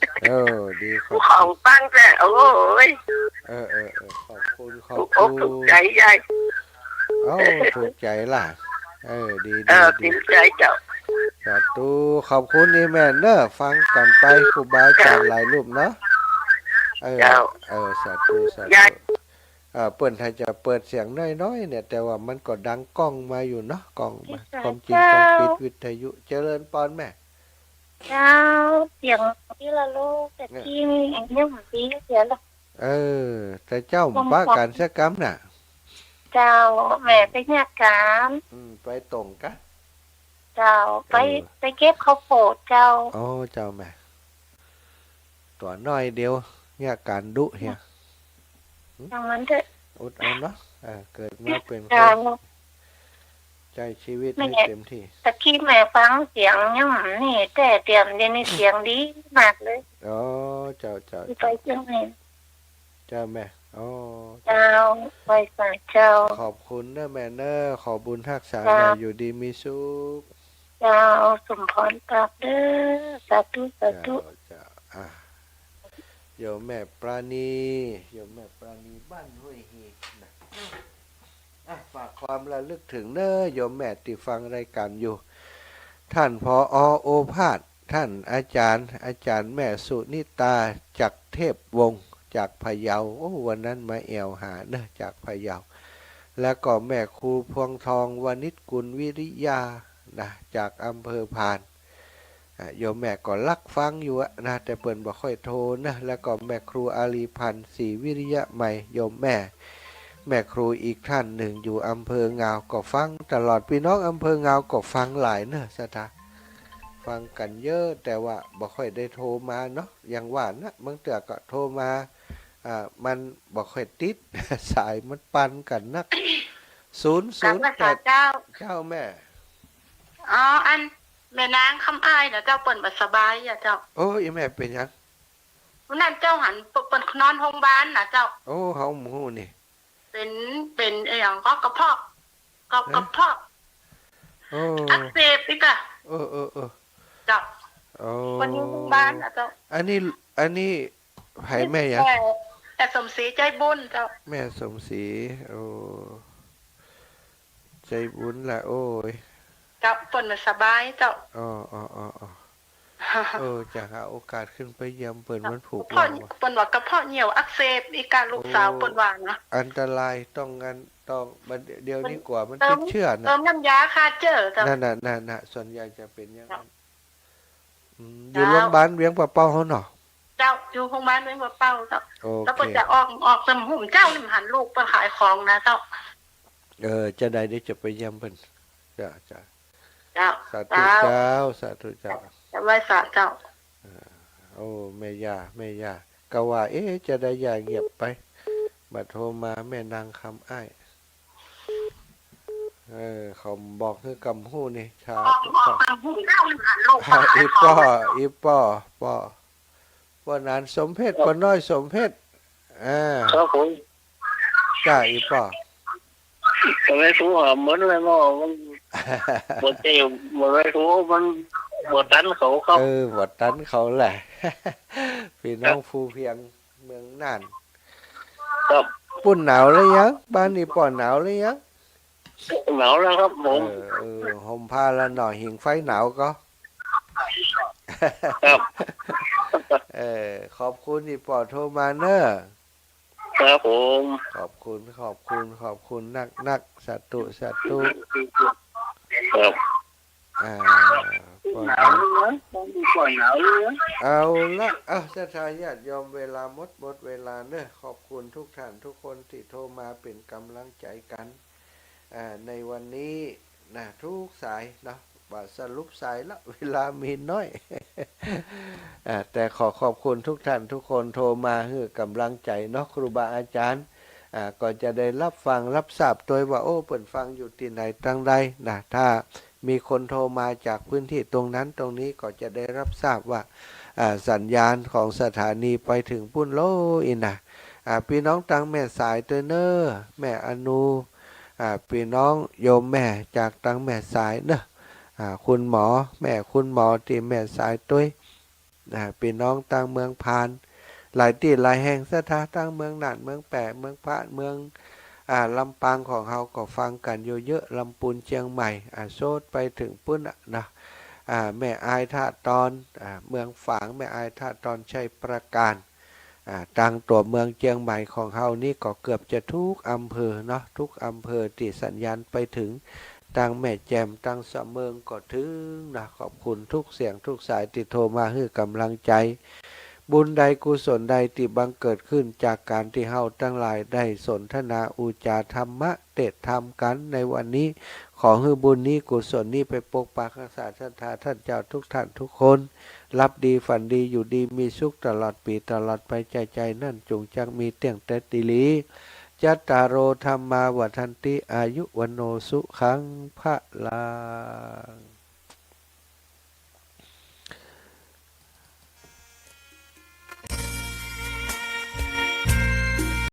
ดีข ผู้ของตั้งแต่โอ้ย ขอบคุณ ถูกใจใหญ่ ถูกใจล่ะดี ติดใจเจ้า สาธุขอบคุณนี่แม่เนอะฟังกันไปครูบาอาจารย์หลายรูปเนาะสาธุเปิดให้จะเปิดเสียงน้อยๆเนี่ยแต่ว่ามันก็ดังก้องมาอยู่เนาะก้องมาความจริงต้องปิดวิทยุเจริญปอนแม่ เจ้าเสียงที่ละลูกแต่ที่มีอันนี้ของพี่เสียงหรอ เออ แต่เจ้าป้าการเสกรรมน่ะ เจ้าแม่ไปเนี่ยกาม ไปตรงกะ เจ้าไปเก็บข้าวโพดเจ้า โอ้เจ้าแม่ตัวน้อยเดียวเนี่ยการดุเฮีย อย่างนั้นเถอะ อดเอาเนาะเกิดมาเป็นค เจ้าน ใจชีวิตให้เต็มที่ ตะกี้แม่ฟังเสียงยังนี่แต่เตรียมเดี๋ยวนี้เสียงดีมากเลย อ๋อเจ้า ไปเจ้าแม่ เจ้าแม่อ๋อ เจ้าไปฝากเจ้า ขอบคุณเนอะแม่เนอะขอบุญทักษา จ้า แม่อยู่ดีมีสุข เจ้าสมพรกลับเด้อสาธุสาธุ เจ้าโยมแม่ปราณีโยมแม่ปราณีบ้านห้วยฮีนะฝากความระลึกถึงเนอะโยมแม่ที่ฟังรายการอยู่ ท่านผอ.โอภาสท่านอาจารย์แม่สุนิตาจากเทพวงศ์จากพะเยาโอ้วันนั้นมาแอวหาเนอะจากพะเยาแล้วก็แม่ครูพวงทองวณิชกุลวิริยานะจากอำเภอพานโยมแม่ก็รักฟังอยู่นะแต่เปิ่นบ่ค่อยโทรนะแล้วก็แม่ครูอาลีพันธ์ศรีวิริยะใหม่โยมแม่ครูอีกท่านหนึ่งอยู่อำเภองาวก็ฟังตลอดพี่น้องอำเภองาวก็ฟังหลายเนอะสถาฟังกันเยอะแต่ว่าบ่ค่อยได้โทรมาเนาะอย่างว่านะบางเตือก็โทรมามันบ่ค่อยติด สายมันปันกันนัก กลับมา 008 เจ้า เจ้าแม่ อ๋ออันแม่นางคำอ้ายนะเจ้าเปิ่นบ่สบายอ่ะเจ้า โอ้ยแม่เป็นหยัง วันนั้นเจ้าหันเปิ่นนอนโรงพยาบาลนะเจ้า โอ้เฮาหมูนี่ เป็นอหย่างก็กระเพาะโอ้ อักเสบอีกอะ เออ เจ้า โอ้ วันนี้โรงพยาบาลนะเจ้า อันนี้ไผแม่หยัง แต่สมศรีใจบุญเจ้า แม่สมศรีโอ้ใจบุญละโอ้ย เจ้าเปิ่นบ่สบายเจ้า อ๋อจะหาโอกาสขึ้นไปเยี่ยมเปิ่นมันผูก เปิ่ เรา น อะ เปิ่นว่ากระเพาะเหี่ยวอักเสบอีกการลูกสาวเปิ่นว่านะ อันตรายต้องบัดเดี๋ยวนี้กว่ามัน เติ ติ ม ดเชื้อ เติ นะ มน้ำยาฆ่าเชื้อเจ้า นั่นส่วนใหญ่จะเป็นอย่างนั้นอยู่โรงพยาบาลเวียงปะเป้าเฮาเนาะ เจ้าอยู่โรงพยาบาลเว้นบ่เป้าเจ้า โอ แล้ว เค เปิ่นจะออกสมหุ่มเจ้านี่หันลูกเปิ่นขายของนะเจ้า จะได้จะไปเยี่ยมเพิ่นจ้า เจ้า สาธุเจ้าสาธุเจ้า จะไว้ฝากเจ้า โอ้แม่ย่าก็ว่าจะได้ย่าเงียบไปบัดโทรมาแม่นางคำอ้ายเขาบอกคือกำหู้นี่ชา ออกสมหุ่มเจ้านี่หันลูกเปิ่นขาย อี ข ป้ อ ป้อนานสมเพชรป้อน้อยสมเพชรครับผม จ้าอีป้อ ก็ไม่รู้ว่าเหมือนอะไรเนาะมันบ่เจ็บบ่ไม่รู้มันบ่ตันเขาครับ วัดตันเขาแหละ พี่น้องภูเพียงเมืองน่าน ครับ ปุ่นหนาวเลยยังบ้านนี้ป้อหนาวเลยยัง หนาวแล้วครับผม ห่มผ้าแล้วหน่อยหิงไฟหนาวก็ ครับ ขอบคุณที่ปอโทรมาเนอะ ครับผม ขอบคุณนักสาธุ ครับ ปอ หนาวเลยก่อนหนาวเลย เอาละสถานญาติยอมเวลาหมดเวลาเนอะขอบคุณทุกท่านทุกคนที่โทรมาเป็นกำลังใจกันในวันนี้นะทุกสายเนาะว่าสรุปสายละเวลามีน้อย แต่ขอบคุณทุกท่านทุกคนโทรมาให้กำลังใจเนาะครูบาอาจารย์ก็จะได้รับฟังรับทราบโดยว่าเปิดฟังอยู่ที่ไหนตั้งใดนะถ้ามีคนโทรมาจากพื้นที่ตรงนั้นตรงนี้ก็จะได้รับทราบว่าสัญญาณของสถานีไปถึงปุ้นโลอินะพี่น้องตังแม่สายเตเนอร์แม่อนูพี่น้องโยมแม่จากตังแม่สายเนอะคุณหมอแม่คุณหมอที่แม่สายตุ้ยพี่น้องตังเมืองพานหลายที่หลายแห่งสถานตั้งเมืองน่านเมืองแปะเมืองพระเมืองลำปางของเราก็ฟังกันเยอะลำปูนเชียงใหม่โซดไปถึงปุ้นนะแม่อายท่าตอนเมืองฝางแม่อายท่าตอนชัยประการตังตัวเมืองเชียงใหม่ของเรานี่ก็เกือบจะทุกอำเภอเนาะทุกอำเภอที่สัญญาณไปถึงตังแม่แจ่มตังสะเมืองก็ถึงนะขอบคุณทุกเสียงทุกสายที่โทรมาให้กำลังใจ บุญใดกุศลใดที่บังเกิดขึ้นจากการที่เฮาทั้งหลายได้สนทนาอุจาธรรมะเทศธรรมกันในวันนี้ ขอให้บุญนี้กุศลนี้ไปปกปักรักษาศรัทธาท่านเจ้าทุกท่านทุกคนรับดีฝันดีอยู่ดีมีสุขตลอดปีตลอดไปใจนั่นจงจักมีเตียงแต่ติลีจัตตารโอธรรมาวัฏันติอายุวันโนสุขังพระลัง